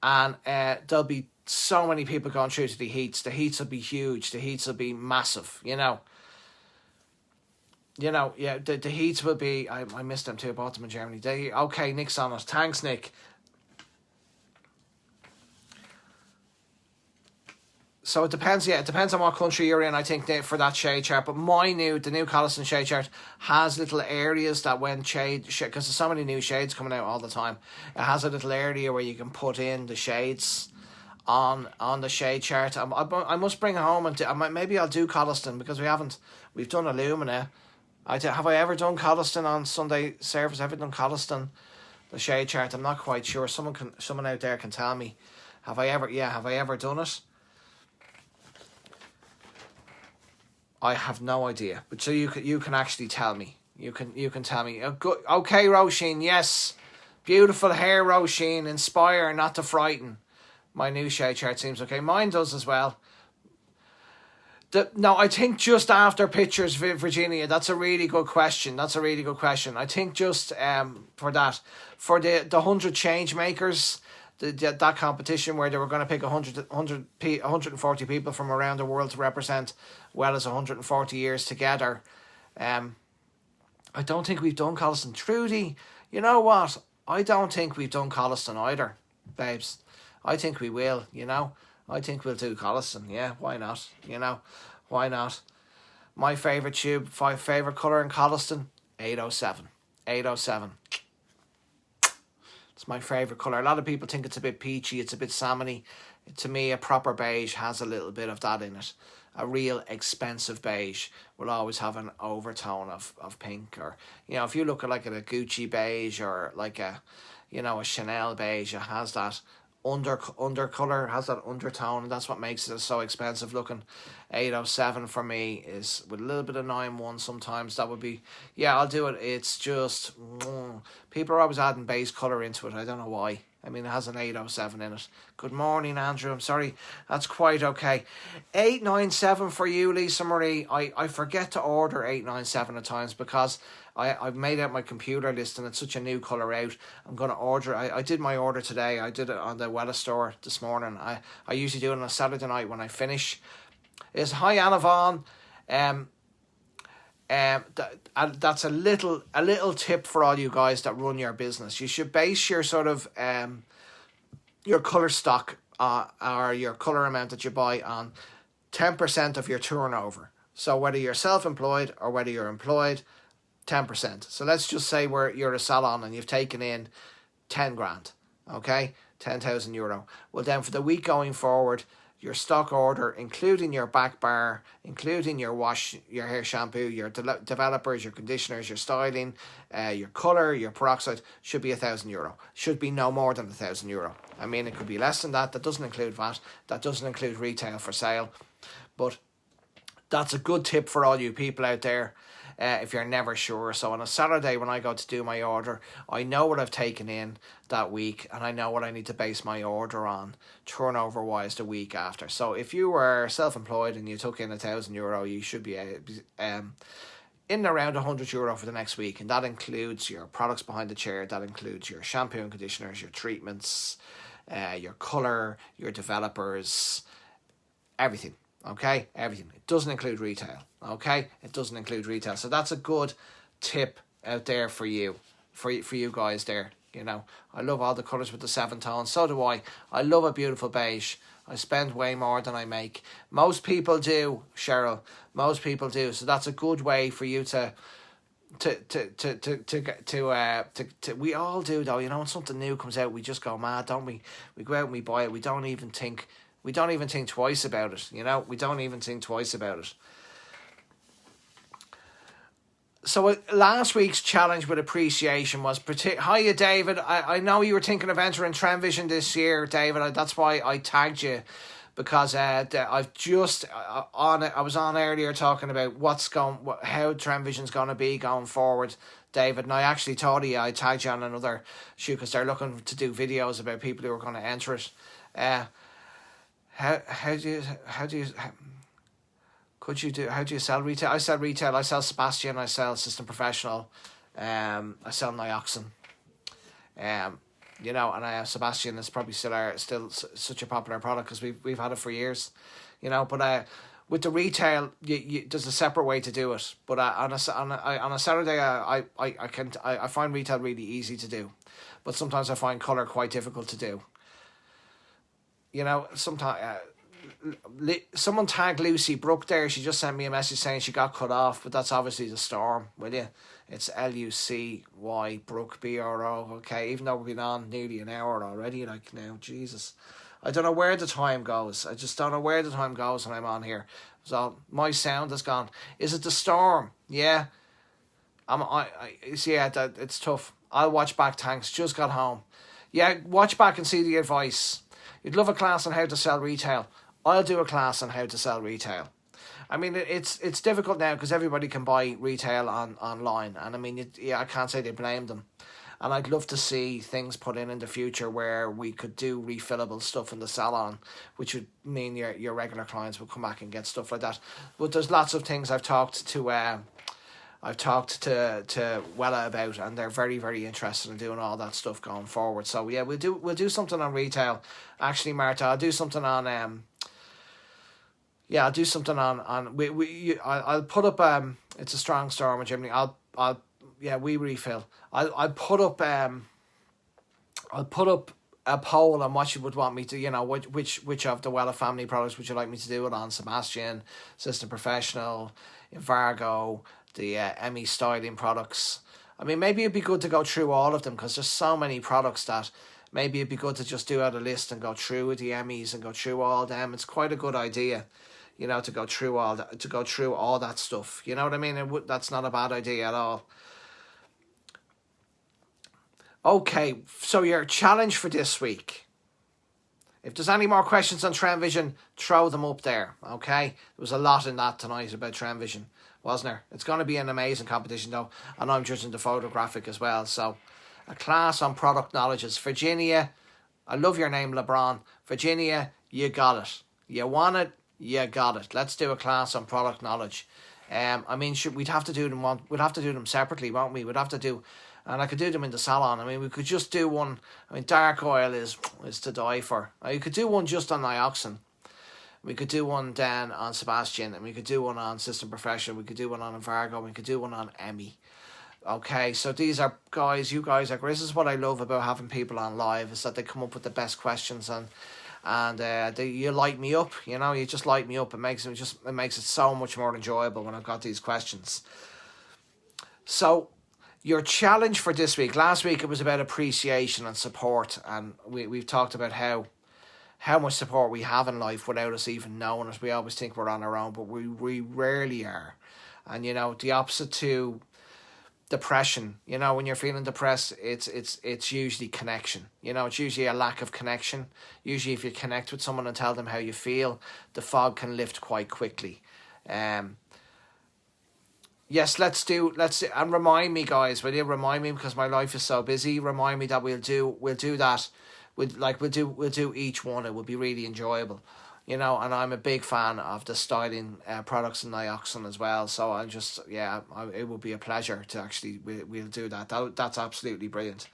Speaker 1: And there'll be so many people going through to the heats. The heats will be huge. The heats will be massive, you know. Yeah, the heats will be... I missed them too. I bought them in Germany. Okay, Nick's on us. Thanks, Nick. So it depends, it depends on what country you're in, I think, for that shade chart. But the new Collison shade chart has little areas that when shade, because there's so many new shades coming out all the time, it has a little area where you can put in the shades on the shade chart. I must bring it home and maybe I'll do Colliston, because we've done Illumina. Have I ever done Colliston on Sunday service? Have I done Colliston, the shade chart? I'm not quite sure. Someone out there can tell me. Have I ever done it? I have no idea, but so you can actually tell me. You can tell me. Good. Okay, Roisin, yes, beautiful hair, Roisin. Inspire, not to frighten. My new shade chart seems okay. Mine does as well. No, I think just after pictures, Virginia. That's a really good question. I think just for the 100 change makers. That competition where they were going to pick 140 people from around the world to represent Wella's 140 years together. I don't think we've done Colliston. Trudy, you know what? I don't think we've done Colliston either, babes. I think we will, you know. I think we'll do Colliston. Yeah, why not? You know, why not? My favourite tube, favourite colour in Colliston, 807. 807. It's my favourite colour. A lot of people think it's a bit peachy, it's a bit salmony. To me, a proper beige has a little bit of that in it. A real expensive beige will always have an overtone of pink. Or, you know, if you look at like a Gucci beige or like a Chanel beige, it has that under colour, has that undertone, and that's what makes it so expensive looking. 807 for me is with a little bit of 91 sometimes. That would be, yeah, I'll do it. It's just people are always adding base colour into it. I don't know why. I mean, it has an 807 in it. Good morning, Andrew. I'm sorry. That's quite okay. 897 for you, Lisa Marie. I forget to order 897 at times because I've made out my computer list and it's such a new colour out. I'm going to order. I did my order today. I did it on the Wella store this morning. I usually do it on a Saturday night when I finish. It's hi, Anavon. That's a little tip for all you guys that run your business. You should base your sort of your colour stock or your colour amount that you buy on 10% of your turnover. So whether you're self-employed or whether you're employed, 10%. So let's just say you're a salon and you've taken in 10 grand, okay, 10,000 euro. Well, then for the week going forward, your stock order, including your back bar, including your wash, your hair shampoo, your developers, your conditioners, your styling, your colour, your peroxide, should be €1,000. Should be no more than €1,000. I mean, it could be less than that. That doesn't include VAT. That doesn't include retail for sale. But that's a good tip for all you people out there. If you're never sure. So on a Saturday when I go to do my order, I know what I've taken in that week and I know what I need to base my order on turnover wise the week after. So if you were self-employed and you took in €1,000, you should be in around €100 for the next week, and that includes your products behind the chair, that includes your shampoo and conditioners, your treatments, your colour, your developers, everything. Okay, everything. It doesn't include retail. Okay, it doesn't include retail. So that's a good tip out there for you guys there. You know, I love all the colours with the 7 tones. So do I. I love a beautiful beige. I spend way more than I make. Most people do, Cheryl. Most people do. So that's a good way for you to we all do though. You know, when something new comes out, we just go mad, don't we? We go out and we buy it. We don't even think twice about it, you know? We don't even think twice about it. So last week's challenge with appreciation was... Hiya, David. I know you were thinking of entering Trendvision this year, David. That's why I tagged you. Because I've just... I was on earlier talking about how Trendvision's going to be going forward, David. And I actually told you I tagged you on another shoot because they're looking to do videos about people who are going to enter it. how do you could you do how do you sell retail? I sell retail. I sell Sebastian. I sell System Professional. I sell Nioxin. Um, and Sebastian is probably still such a popular product because we've had it for years, But with the retail, there's a separate way to do it. But on a Saturday, I find retail really easy to do, but sometimes I find color quite difficult to do. Sometimes. Someone tagged Lucy Brooke there. She just sent me a message saying she got cut off, but that's obviously the storm, will you? It's Lucy Brooke BRO. Okay, even though we've been on nearly an hour already, like now, Jesus. I don't know where the time goes. I just don't know where the time goes when I'm on here. So my sound has gone. Is it the storm? Yeah. It's tough. I'll watch back. Thanks. Just got home. Yeah, watch back and see the advice. You'd love a class on how to sell retail. I'll do a class on how to sell retail. I mean, it's difficult now because everybody can buy retail online. And I mean, I can't say they blame them. And I'd love to see things put in the future where we could do refillable stuff in the salon, which would mean your regular clients will come back and get stuff like that. But there's lots of things I've talked to Wella about, and they're very, very interested in doing all that stuff going forward. So yeah, we'll do something on retail. Actually, Marta, I'll do something on I'll do something on I'll put up it's a strong storm in Germany. We refill. I'll put up a poll on what you would want me to, which of the Wella family products would you like me to do it on? Sebastian, System Professional, Vargo, the Emmy styling products. I mean, maybe it'd be good to go through all of them because there's so many products that maybe it'd be good to just do out a list and go through the Emmys and go through all them. It's quite a good idea, to go through all that stuff. You know what I mean? That's not a bad idea at all. Okay, so your challenge for this week. If there's any more questions on Trend Vision, throw them up there, okay? There was a lot in that tonight about Trend Vision, wasn't there? It's going to be an amazing competition, though, and I'm judging the photographic as well. So, a class on product knowledge is Virginia. I love your name, LeBron. Virginia, you got it. You want it, you got it. Let's do a class on product knowledge. I mean, we'd have to do them. We'd have to do them separately, won't we? We'd have to do. And I could do them in the salon. I mean, we could just do one. I mean, dark oil is to die for. You could do one just on Nioxin. We could do one then on Sebastian. And we could do one on System Professional. We could do one on Vargo. We could do one on Emmy. Okay, so these are guys, you guys are great. This is what I love about having people on live, is that they come up with the best questions and you light me up. You just light me up. It makes it so much more enjoyable when I've got these questions. So, your challenge for this week. Last week it was about appreciation and support, and we've talked about how much support we have in life without us even knowing it. We always think we're on our own, but we rarely are. And the opposite to depression, when you're feeling depressed, it's usually connection. It's usually a lack of connection. Usually if you connect with someone and tell them how you feel, the fog can lift quite quickly. Yes, let's and remind me, guys. Will you remind me, because my life is so busy? Remind me that we'll do that. We'll do each one. It will be really enjoyable, And I'm a big fan of the styling products in Nioxin as well. So it will be a pleasure to actually we'll do that. That's absolutely brilliant.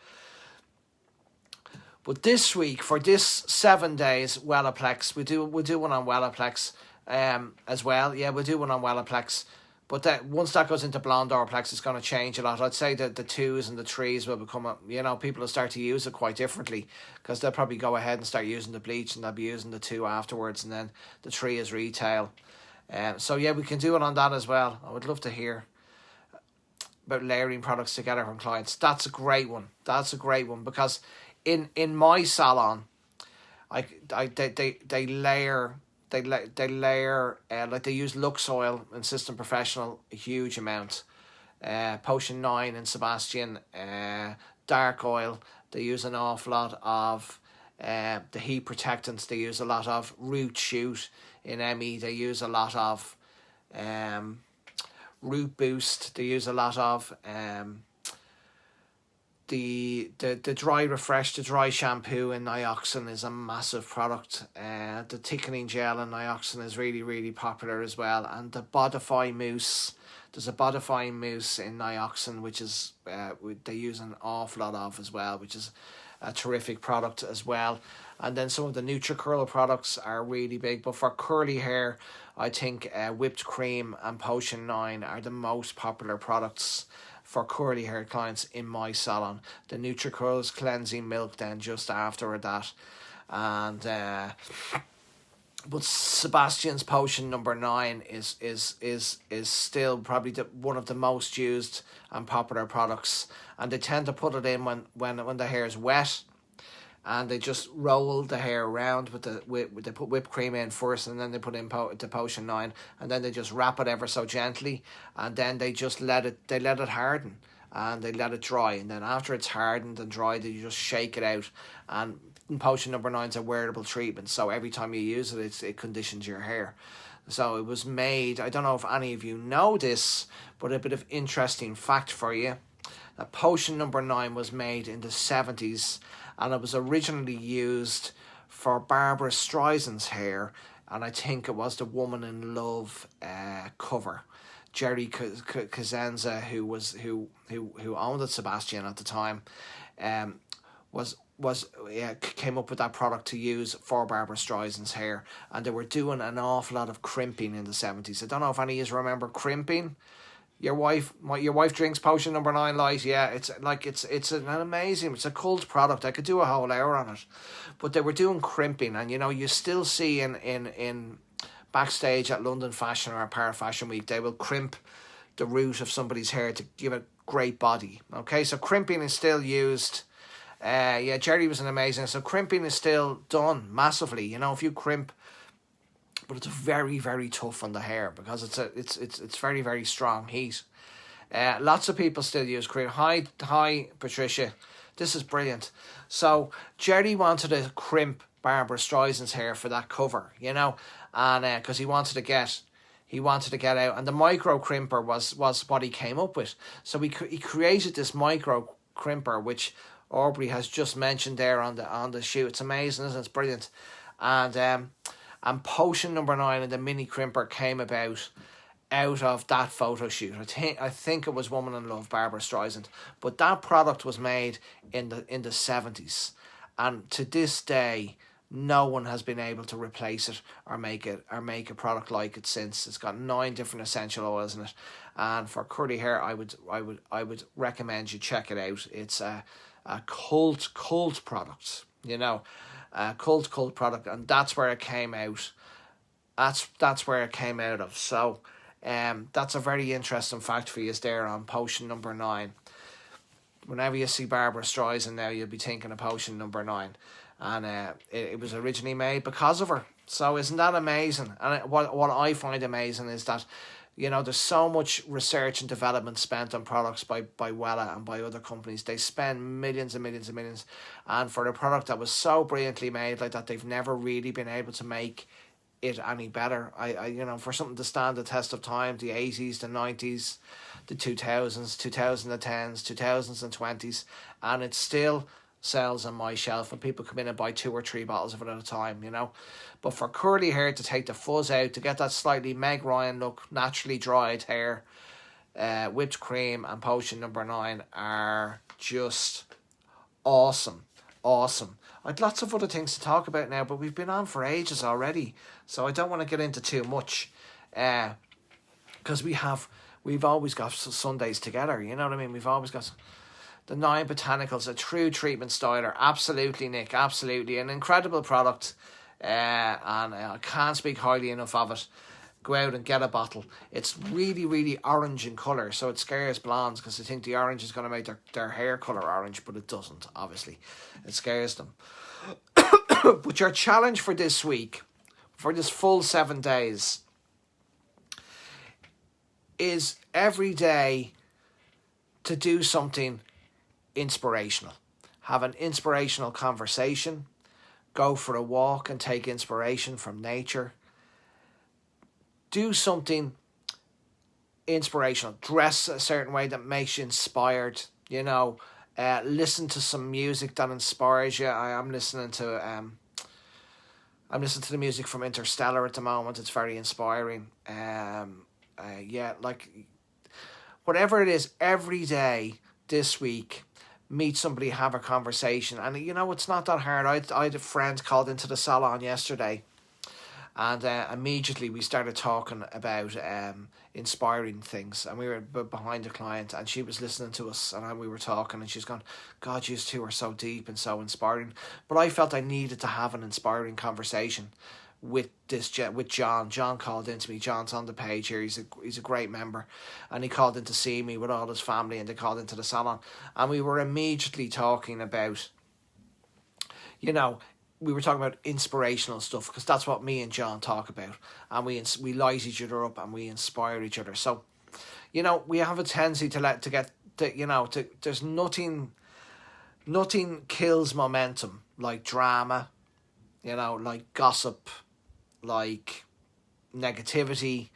Speaker 1: But this week, for this 7 days Wellaplex, we'll do one on Wellaplex as well. Yeah, we'll do one on Wellaplex. But once that goes into Blonde Orplex, it's going to change a lot. I'd say that the 2s and the 3s will become, people will start to use it quite differently, because they'll probably go ahead and start using the bleach and they'll be using the 2 afterwards, and then the 3 is retail. So we can do it on that as well. I would love to hear about layering products together from clients. That's a great one. Because in my salon, they layer. They layer they use Lux oil and System Professional a huge amount. Potion 9 and Sebastian, dark oil. They use an awful lot of the heat protectants. They use a lot of Root Shoot in Emmy. They use a lot of Root Boost. They use a lot of the dry refresh, the dry shampoo in Nioxin is a massive product. The thickening gel in Nioxin is really, really popular as well. And the Bodify mousse, there's a Bodify mousse in Nioxin, which is they use an awful lot of as well, which is a terrific product as well. And then some of the NutriCurl products are really big. But for curly hair, I think whipped cream and Potion 9 are the most popular products for curly hair clients in my salon. The NutriCurl's cleansing milk then just after that. And but Sebastian's Potion number 9 is still probably one of the most used and popular products. And they tend to put it in when the hair is wet. And they just roll the hair around they put whipped cream in first, and then they put in the Potion 9, and then they just wrap it ever so gently, and then they just let it harden, and they let it dry, and then after it's hardened and dried, you just shake it out. And Potion number 9 is a wearable treatment, so every time you use it, it conditions your hair. So it was made, I don't know if any of you know this, but a bit of interesting fact for you. That Potion number 9 was made in the 70s, and it was originally used for Barbara Streisand's hair, and I think it was the Woman in Love cover. Jerry Cosenza, who owned it, Sebastian at the time, came up with that product to use for Barbara Streisand's hair, and they were doing an awful lot of crimping in the 70s. I don't know if any of you remember crimping. Your wife drinks Potion number 9 light. Yeah, it's an amazing, it's a cult product. I could do a whole hour on it. But they were doing crimping, and you still see in backstage at London Fashion or Paris Fashion Week, they will crimp the root of somebody's hair to give it great body. Okay, so crimping is still used. Jerry was an amazing. So crimping is still done massively. If you crimp, but it's very, very tough on the hair because it's very, very strong heat. Lots of people still use cream. Hi, Patricia. This is brilliant. So Jerry wanted to crimp Barbara Streisand's hair for that cover, and because he wanted to get out, and the micro crimper was what he came up with. So he created this micro crimper, which Aubrey has just mentioned there on the shoot. It's amazing, isn't it? It's brilliant, and Potion number 9 and the mini crimper came about out of that photo shoot. I think it was Woman in Love, Barbara Streisand. But that product was made in the 70s. And to this day, no one has been able to replace it or make a product like it since. It's got 9 different essential oils in it. And for curly hair, I would recommend you check it out. It's a cult product, a cult product, and that's where it came out. That's where it came out of. So that's a very interesting fact for you there on Potion number 9. Whenever you see Barbara Streisand now, you'll be thinking of Potion number 9. And it was originally made because of her. So isn't that amazing? And what I find amazing is that, there's so much research and development spent on products by Wella and by other companies. They spend millions and millions and millions. And for a product that was so brilliantly made like that, they've never really been able to make it any better. For something to stand the test of time, the 80s, the 90s, the 2000s, 2010s, 2020s, and it still sells on my shelf when people come in and buy 2 or 3 bottles of it at a time, But for curly hair, to take the fuzz out, to get that slightly Meg Ryan look, naturally dried hair, whipped cream and Potion number 9 are just awesome. I'd lots of other things to talk about now, but we've been on for ages already, so I don't want to get into too much, because we've always got Sundays together, you know what I mean? We've always got the 9 Botanicals, a true treatment styler. Absolutely, Nick, absolutely. An incredible product, and I can't speak highly enough of it. Go out and get a bottle. It's really, really orange in colour, so it scares blondes because they think the orange is going to make their hair colour orange, but it doesn't, obviously. It scares them. But your challenge for this week, for this full 7 days, is every day to do something inspirational. Have an inspirational conversation. Go for a walk and take inspiration from nature. Do something inspirational. Dress a certain way that makes you inspired. Listen to some music that inspires you. I'm listening to the music from Interstellar at the moment. It's very inspiring. Yeah, like whatever it is, every day this week, meet somebody, have a conversation, and it's not that hard. I had a friend called into the salon yesterday, and immediately we started talking about inspiring things, and we were behind a client, and she was listening to us, and we were talking, and she's gone, God, you two are so deep and so inspiring. But I felt I needed to have an inspiring conversation with John. John called into me. John's on the page here. He's a great member, and he called in to see me with all his family, and they called into the salon, and we were immediately talking about, we were talking about inspirational stuff, because that's what me and John talk about, and we light each other up and we inspire each other. So, we have a tendency there's nothing kills momentum like drama, like gossip, like negativity,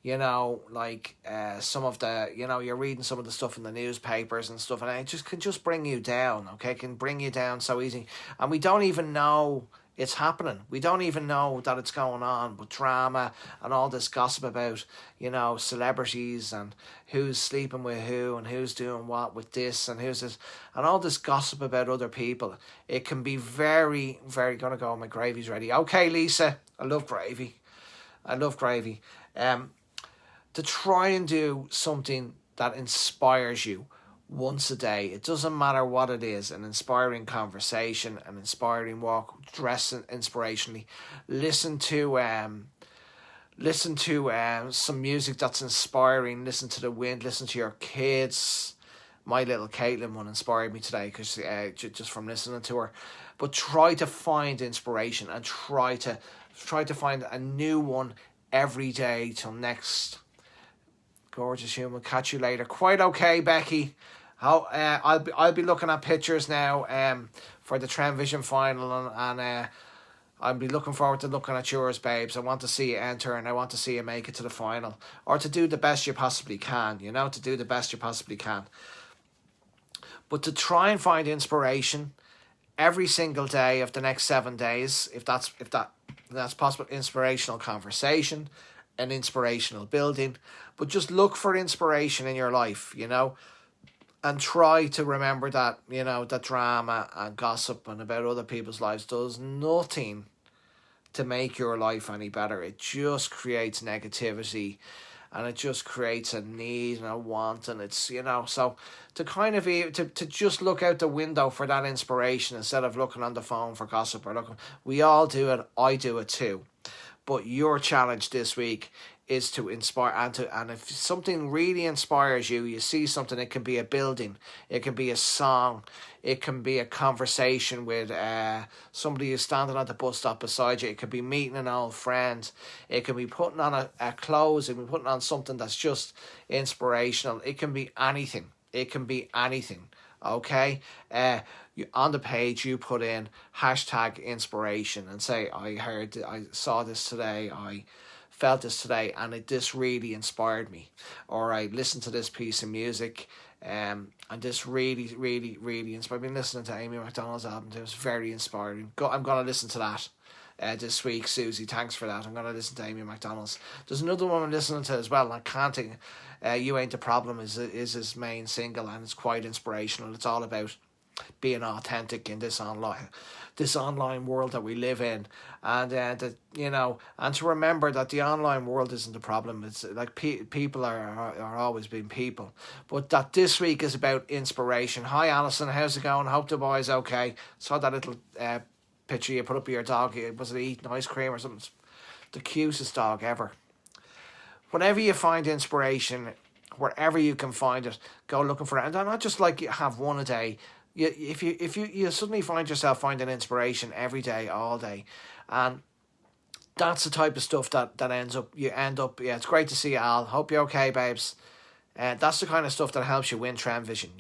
Speaker 1: like some of the, you're reading some of the stuff in the newspapers and stuff, and it can just bring you down, okay? It can bring you down so easy. And we don't even know it's happening. We don't even know that it's going on, but drama and all this gossip about, celebrities and who's sleeping with who and who's doing what with this and who's this, and all this gossip about other people. It can be very, very, gonna go, my gravy's ready. Okay, Lisa, I love gravy. To try and do something that inspires you once a day. It doesn't matter what it is, an inspiring conversation, an inspiring walk, dress inspirationally. Listen to some music that's inspiring. Listen to the wind, listen to your kids. My little Caitlin one inspired me today, because just from listening to her. But try to find inspiration, and try to find a new one every day till next. Gorgeous human. Catch you later. Quite okay, Becky. I'll be looking at pictures now for the Trend Vision final, and I'll be looking forward to looking at yours, babes. I want to see you enter, and I want to see you make it to the final, or to do the best you possibly can. To do the best you possibly can. But to try and find inspiration every single day of the next 7 days, if that's possible. Inspirational conversation, an inspirational building, but just look for inspiration in your life, and try to remember that, that drama and gossip and about other people's lives does nothing to make your life any better. It just creates negativity, and it just creates a need and a want, and it's, so to kind of to just look out the window for that inspiration instead of looking on the phone for gossip we all do it. I do it too. But your challenge this week is to inspire, and if something really inspires you, you see something, it can be a building, it can be a song, it can be a conversation with somebody who's standing at the bus stop beside you, it could be meeting an old friend, it can be putting on a clothes, it can be putting on something that's just inspirational. It can be anything. Okay? On the page you put in #inspiration and say, I saw this today, I felt this today, and this really inspired me, or I listened to this piece of music, and this really, really, really inspired me. I've been listening to Amy McDonald's album. It was very inspiring. I'm going to listen to that this week, Susie. Thanks for that. I'm going to listen to Amy McDonald's. There's another one I'm listening to as well, and I can't think. You Ain't the Problem is his main single, and it's quite inspirational. It's all about being authentic in this online world that we live in, and and to remember that the online world isn't the problem. It's like people are always being people, but that this week is about inspiration. Hi Alison, how's it going? Hope the boy's okay. Saw that little picture you put up of your dog. Was it eating ice cream or something? The cutest dog ever. Whenever you find inspiration, wherever you can find it, go looking for it, and not just like you have one a day. If you suddenly find yourself finding inspiration every day, all day, and that's the type of stuff that you end up. Yeah, it's great to see you, Al. Hope you're okay, babes. That's the kind of stuff that helps you win Trend Vision,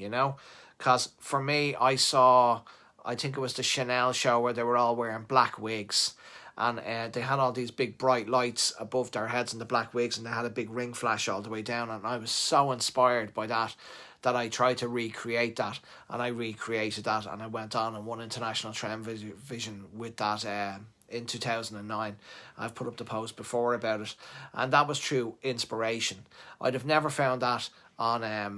Speaker 1: because for me, I think it was the Chanel show where they were all wearing black wigs, and they had all these big bright lights above their heads and the black wigs, and they had a big ring flash all the way down, and I was so inspired by that I tried to recreate that, and I recreated that, and I went on and won International Trend Vision with that in 2009. I've put up the post before about it, and that was through inspiration. I'd have never found that on a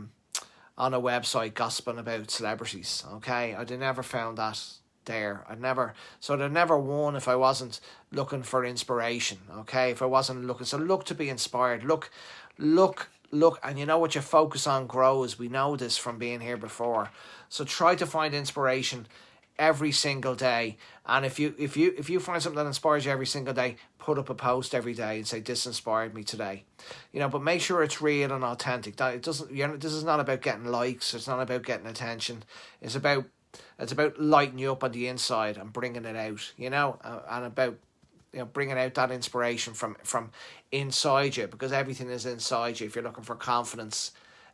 Speaker 1: website gossiping about celebrities. Okay, I'd have never found that there. I'd never won if I wasn't looking for inspiration. Okay, if I wasn't looking, so look to be inspired. Look, and you know what you focus on grows. We know this from being here before. So try to find inspiration every single day, and if you find something that inspires you every single day, put up a post every day and say, this inspired me today, but make sure it's real and authentic. That it doesn't, this is not about getting likes, it's not about getting attention, it's about lighting you up on the inside and bringing it out, and about bringing out that inspiration from inside you, because everything is inside you. If you're looking for confidence,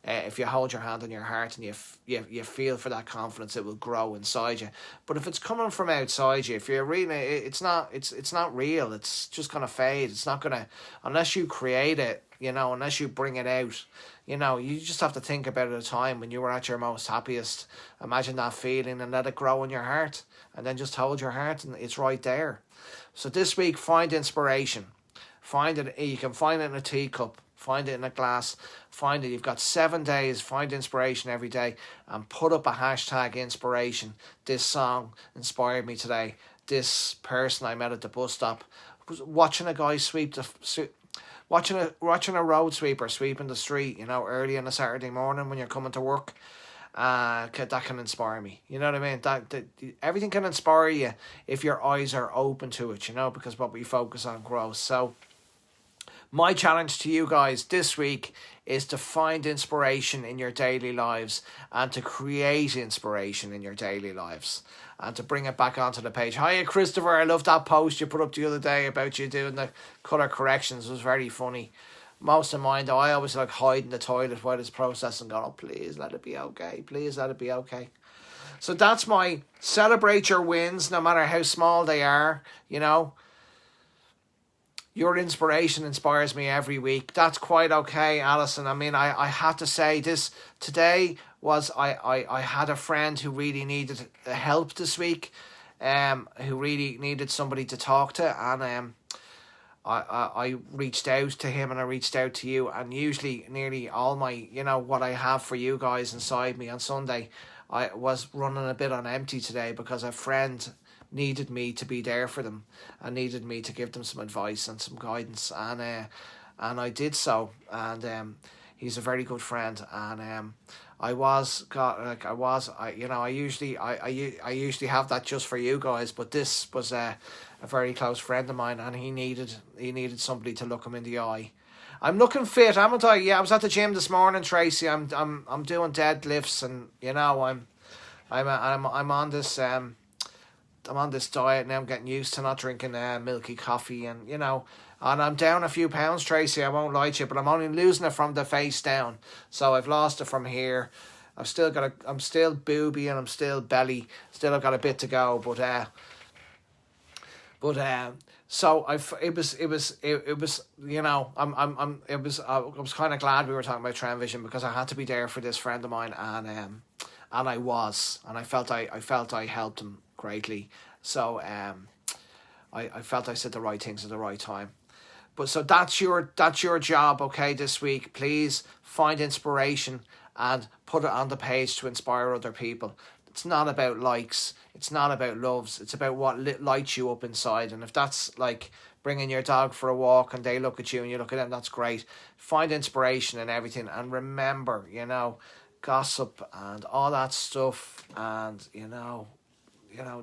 Speaker 1: if you hold your hand on your heart and you feel for that confidence, it will grow inside you. But if it's coming from outside you, if you're reading it, it's not real. It's just gonna fade. It's not gonna, unless you create it, unless you bring it out. You just have to think about a time when you were at your most happiest. Imagine that feeling and let it grow in your heart, and then just hold your heart and it's right there. So this week, find inspiration. Find it. You can find it in a teacup. Find it in a glass. Find it. You've got 7 days. Find inspiration every day and put up a hashtag inspiration. This song inspired me today. This person I met at the bus stop was watching a guy watching a road sweeper sweeping the street, early on a Saturday morning when you're coming to work. That can inspire me. You know what I mean? That everything can inspire you if your eyes are open to it, because what we focus on grows. So my challenge to you guys this week is to find inspiration in your daily lives and to create inspiration in your daily lives and to bring it back onto the page. Hiya, Christopher. I love that post you put up the other day about you doing the colour corrections. It was very funny. Most of mine, though, I always hide in the toilet while it's processing, going, oh, please let it be okay. Please let it be okay. So that's my celebrate your wins, no matter how small they are, Your inspiration inspires me every week. That's quite okay, Alison. I mean, I had to say this today was I had a friend who really needed help this week, who really needed somebody to talk to, and I reached out to him and I reached out to you, and usually nearly all my, what I have for you guys inside me on Sunday, I was running a bit on empty today because a friend needed me to be there for them and needed me to give them some advice and some guidance, and I did so, and he's a very good friend, and I usually have that just for you guys, but this was a very close friend of mine, and he needed somebody to look him in the eye. I'm looking fit, haven't I? Yeah, I was at the gym this morning, Tracy. I'm doing deadlifts, and I'm on this I'm on this diet now. I'm getting used to not drinking milky coffee, and and I'm down a few pounds, Tracy. I won't lie to you, but I'm only losing it from the face down. So I've lost it from here. I'm still booby and I'm still belly. Still, I've got a bit to go, so I was kind of glad we were talking about Trend Vision, because I had to be there for this friend of mine, and I felt I helped him greatly. So I felt I said the right things at the right time. But so that's your job, okay, this week. Please find inspiration and put it on the page to inspire other people. It's not about likes. It's not about loves. It's about what lights you up inside. And if that's like bringing your dog for a walk and they look at you and you look at them, that's great. Find inspiration in everything. And remember, gossip and all that stuff, and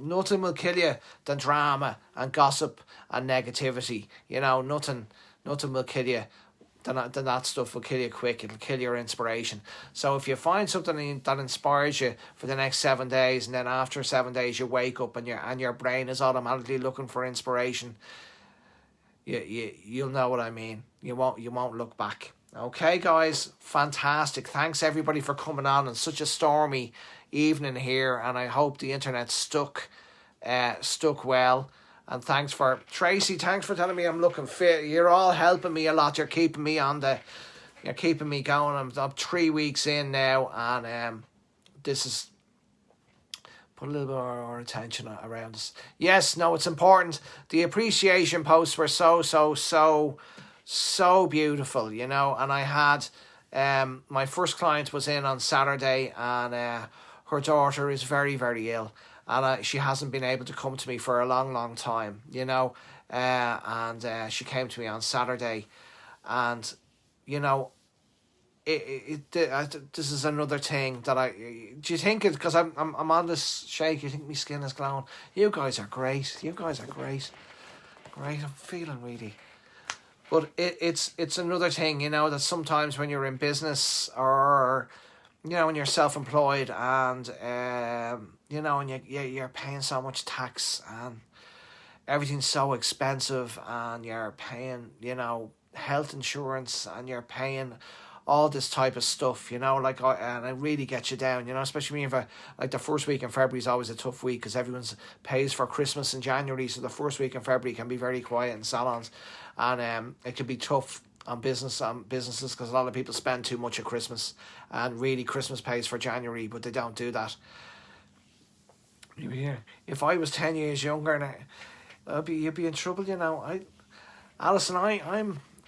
Speaker 1: nothing will kill you than drama and gossip and negativity. Nothing will kill you than that stuff will kill you quick. It'll kill your inspiration. So if you find something that inspires you for the next 7 days, and then after 7 days you wake up and your brain is automatically looking for inspiration, you'll know what I mean. You won't look back. Okay, guys, fantastic. Thanks everybody for coming on such a stormy evening here, and I hope the internet stuck well. And thanks for Tracy. Thanks for telling me I'm looking fit. You're all helping me a lot. You're keeping me You're keeping me going. I'm 3 weeks in now, and this is put a little bit more attention around this. Yes, no, it's important. The appreciation posts were so beautiful, you know. And I had my first client was in on Saturday, and her daughter is very, very ill, and she hasn't been able to come to me for a long time, you know. And she came to me on Saturday, and you know, this is another thing that do you think it, because I'm on this shake, you think my skin is glowing? You guys are great. Great. I'm feeling really. But it's another thing, you know, that sometimes when you're in business, or you know, when you're self-employed, and you know, and you're paying so much tax, and everything's so expensive, and you're paying, you know, health insurance, and you're paying all this type of stuff, you know, like, and it really gets you down, you know, especially when like the first week in February is always a tough week, because everyone's pays for Christmas in January, so the first week in February can be very quiet in salons, and it can be tough on businesses, because a lot of people spend too much at Christmas, and really Christmas pays for January, but they don't do that. If I was 10 years younger, you'd be in trouble, you know. Alison,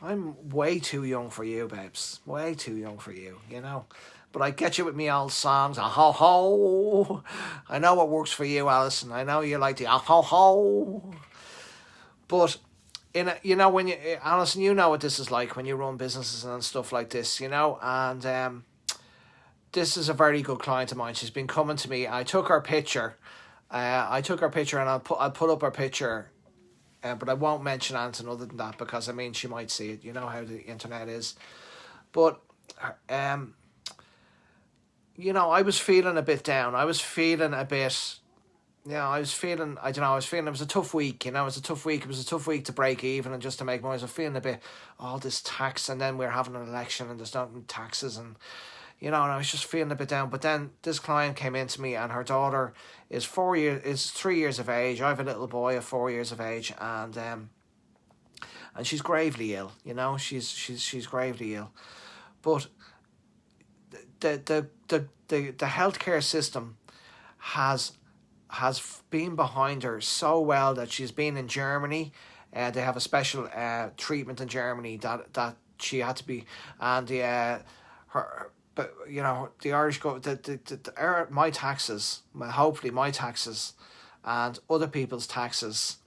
Speaker 1: I'm way too young for you, babes. Way too young for you, you know. But I get you with me old songs. Ah ho ho. I know what works for you, Alison. I know you like the ah ho ho. But you know, when Alison, you know what this is like when you run businesses and stuff like this, you know. And this is a very good client of mine. She's been coming to me. I took her picture. And I'll put up her picture. But I won't mention anything other than that, because I mean, she might see it. You know how the internet is. But you know, I was feeling a bit down. I was feeling it was a tough week, you know. It was a tough week to break even and just to make money. I was feeling a bit, all this tax, and then we're having an election and there's no taxes, and you know, and I was just feeling a bit down. But then this client came in to me, and her daughter is 3 years of age. I have a little boy of 4 years of age, and she's gravely ill. You know, she's gravely ill. But the healthcare system has been behind her so well that she's been in Germany. They have a special treatment in Germany that she had to be, and her. But you know, the Irish go my taxes, hopefully my taxes, and other people's taxes,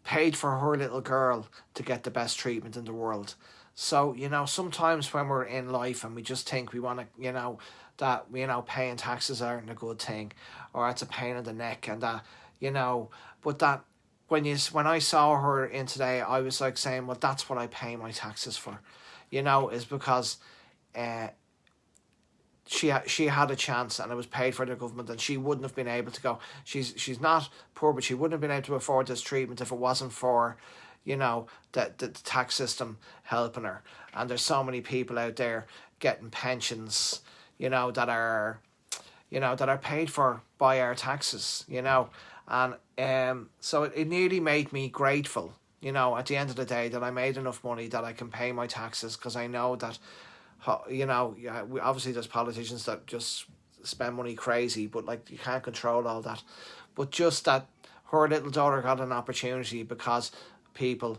Speaker 1: paid for her little girl to get the best treatment in the world. So you know, sometimes when we're in life and we just think we want to, you know, that, you know, paying taxes aren't a good thing, or it's a pain in the neck, and that, you know, but that when I saw her in today, I was like saying, well, that's what I pay my taxes for, you know, is because she had a chance, and it was paid for the government, and she wouldn't have been able to go. She's not poor, but she wouldn't have been able to afford this treatment if it wasn't for, you know, the tax system helping her. And there's so many people out there getting pensions, you know, that are paid for by our taxes, you know. And so it nearly made me grateful, you know, at the end of the day, that I made enough money that I can pay my taxes, because I know that, you know, obviously there's politicians that just spend money crazy, but like, you can't control all that. But just that her little daughter got an opportunity because people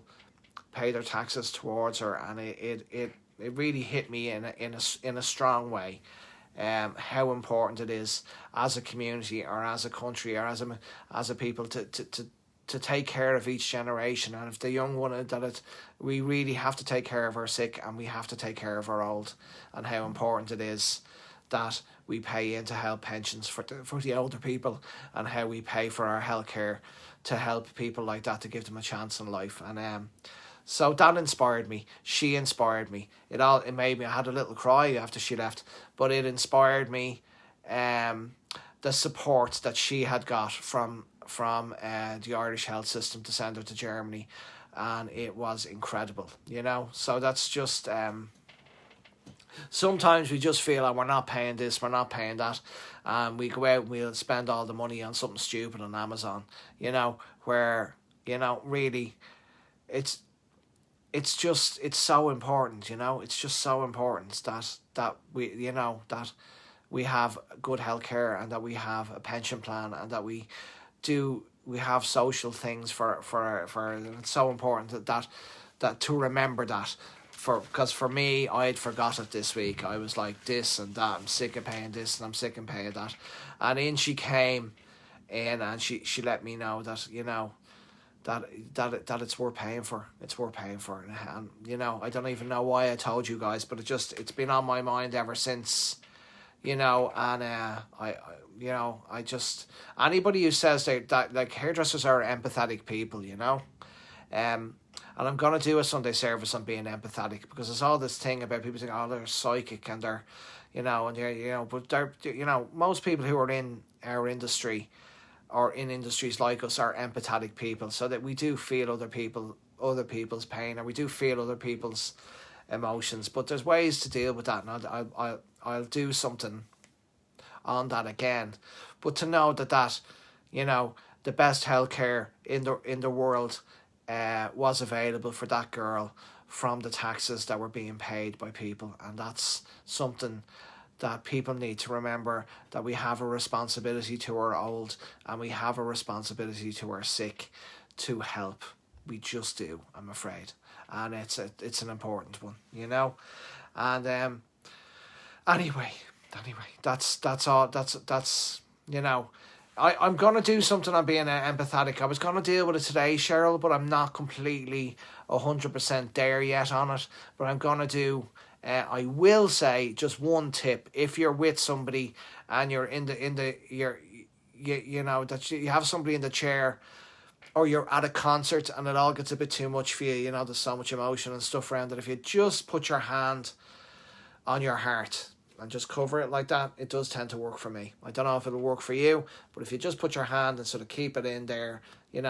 Speaker 1: pay their taxes towards her, and it really hit me in a strong way. How important it is as a community, or as a country, or as a people to take care of each generation. And if the young one, we really have to take care of our sick, and we have to take care of our old, and how important it is that we pay into health pensions for the older people, and how we pay for our healthcare to help people like that, to give them a chance in life. And so that inspired me. She inspired me. It made me. I had a little cry after she left, but it inspired me. The support that she had got from the Irish health system to send her to Germany, and it was incredible. You know, so that's just. Sometimes we just feel like we're not paying this, we're not paying that, and we go out and we'll spend all the money on something stupid on Amazon. You know, where really, it's it's so important, it's just so important that we have good healthcare, and that we have a pension plan, and that we have social things for it's so important that to remember that, because for me, I'd forgot it this week. I was like, this and that, I'm sick of paying this and I'm sick of paying that. And in she came in, and she let me know that, that it's worth paying for. It's worth paying for. And I don't even know why I told you guys, but it's been on my mind ever since, and I just, anybody who says that like hairdressers are empathetic people, and I'm gonna do a Sunday service on being empathetic, because there's all this thing about people saying, oh, they're psychic, and they're, and they're, but they're, most people who are in our industry or in industries like us are empathetic people, so that we do feel other people's pain, or we do feel other people's emotions. But there's ways to deal with that, and I'll do something on that again. But to know that the best healthcare in the world was available for that girl from the taxes that were being paid by people, and that's something that people need to remember, that we have a responsibility to our old, and we have a responsibility to our sick to help. We just do, I'm afraid, and it's an important one, and anyway, that's all. That's I'm going to do something on being empathetic. I was going to deal with it today, Cheryl, but I'm not completely 100% there yet on it. But I'm going to do, I will say just one tip. If you're with somebody and you're that you have somebody in the chair, or you're at a concert and it all gets a bit too much for you, there's so much emotion and stuff around it. If you just put your hand on your heart and just cover it like that, it does tend to work for me. I don't know if it'll work for you, but if you just put your hand and sort of keep it in there,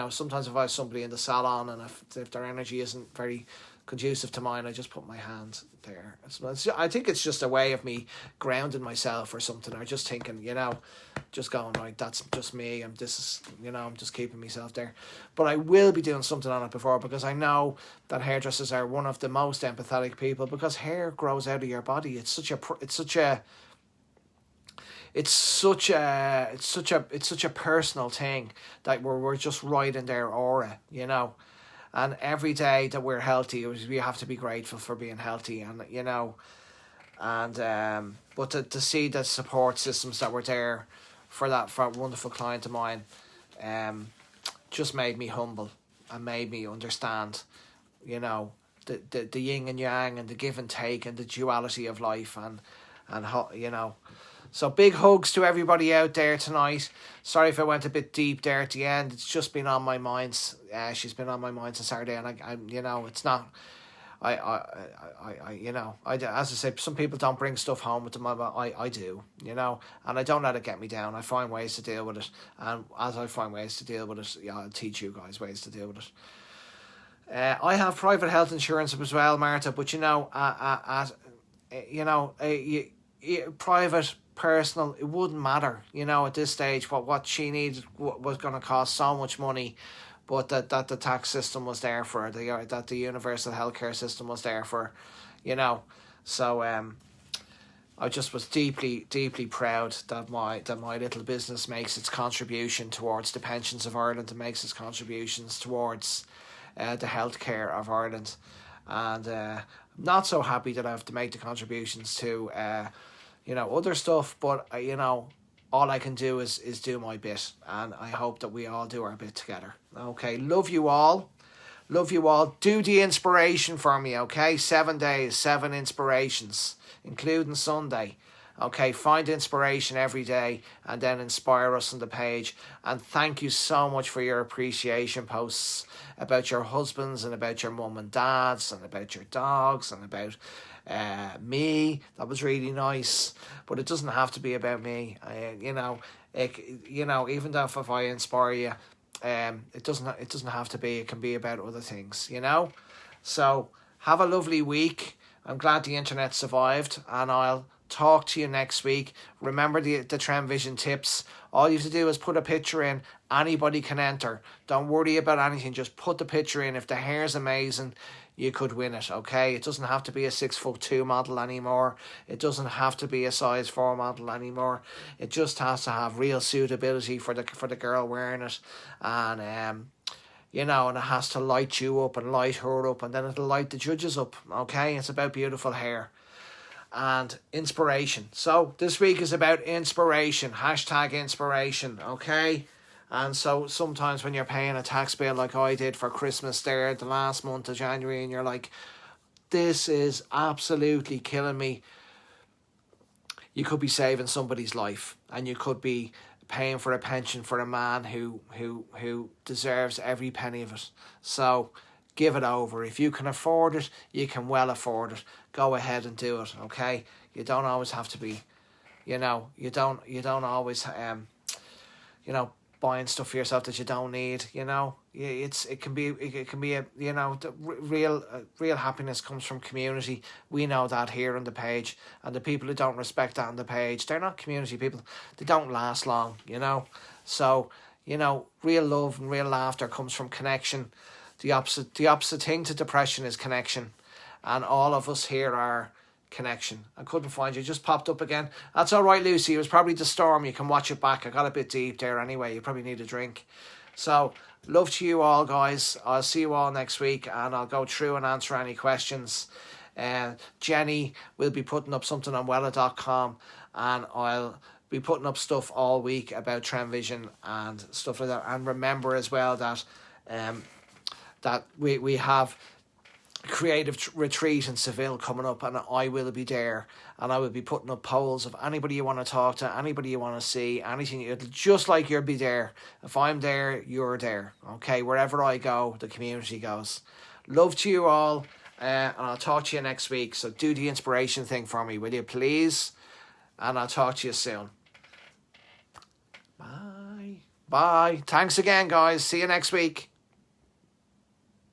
Speaker 1: sometimes if I have somebody in the salon and if their energy isn't very conducive to mine, I just put my hand there. I think it's just a way of me grounding myself or something, or just thinking, just going, right, that's just me, and this is, I'm just keeping myself there. But I will be doing something on it before, because I know that hairdressers are one of the most empathetic people, because hair grows out of your body. It's such a personal thing that we're just right in their aura, And every day that we're healthy, we have to be grateful for being healthy, and but to see the support systems that were there for a wonderful client of mine, just made me humble and made me understand, the yin and yang, and the give and take, and the duality of life, and So big hugs to everybody out there tonight. Sorry if I went a bit deep there at the end. It's just been on my mind. She's been on my mind since Saturday, and it's not. As I said, some people don't bring stuff home with them. I do, and I don't let it get me down. I find ways to deal with it, and as I find ways to deal with it, I'll teach you guys ways to deal with it. I have private health insurance as well, Martha, but private, personal, it wouldn't matter, at this stage. What she needed was going to cost so much money, but that the tax system was there for, that the universal healthcare system was there for, So I just was deeply, deeply proud that my little business makes its contribution towards the pensions of Ireland, and makes its contributions towards the healthcare of Ireland, and I'm not so happy that I have to make the contributions to other stuff, but all I can do is do my bit, and I hope that we all do our bit together. Okay, love you all. Do the inspiration for me, okay? 7 days, 7 inspirations, including Sunday. Okay, find inspiration every day, and then inspire us on the page. And thank you so much for your appreciation posts about your husbands, and about your mum and dads, and about your dogs, and about me. That was really nice, but it doesn't have to be about me. Even though if I inspire you, it doesn't have to be. It can be about other things, So have a lovely week. I'm glad the internet survived, and I'll talk to you next week. Remember the Trend Vision tips. All you have to do is put a picture in. Anybody can enter. Don't worry about anything. Just put the picture in. If the hair's amazing, you could win it, okay? It doesn't have to be a 6'2" model anymore. It doesn't have to be a size 4 model anymore. It just has to have real suitability for the girl wearing it. And and it has to light you up and light her up, and then it'll light the judges up, okay? It's about beautiful hair and inspiration. So this week is about inspiration. #inspiration, okay? And so sometimes when you're paying a tax bill like I did for Christmas there the last month of January, and you're like, this is absolutely killing me, you could be saving somebody's life, and you could be paying for a pension for a man who deserves every penny of it. So give it over. If you can afford it, you can well afford it. Go ahead and do it, okay? You don't always have to be, you don't always buying stuff for yourself that you don't need. It can be a the real happiness comes from community. We know that here on the page, and the people who don't respect that on the page, they're not community people. They don't last long. So real love and real laughter comes from connection. The opposite thing to depression is connection, and all of us here are connection. I couldn't find you. Just popped up again. That's all right, Lucy. It was probably the storm. You can watch it back. I got a bit deep there anyway. You probably need a drink. So love to you all, guys. I'll see you all next week, and I'll go through and answer any questions. Jenny will be putting up something on Wella.com, and I'll be putting up stuff all week about Trend Vision and stuff like that. And remember as well that we have creative retreat in Seville coming up, and I will be there, and I will be putting up polls of anybody you want to talk to, anybody you want to see, anything, just like you'll be there. If I'm there, you're there, okay? Wherever I go, the community goes. Love to you all, and I'll talk to you next week. So do the inspiration thing for me, will you please? And I'll talk to you soon. Bye. Thanks again, guys. See you next week.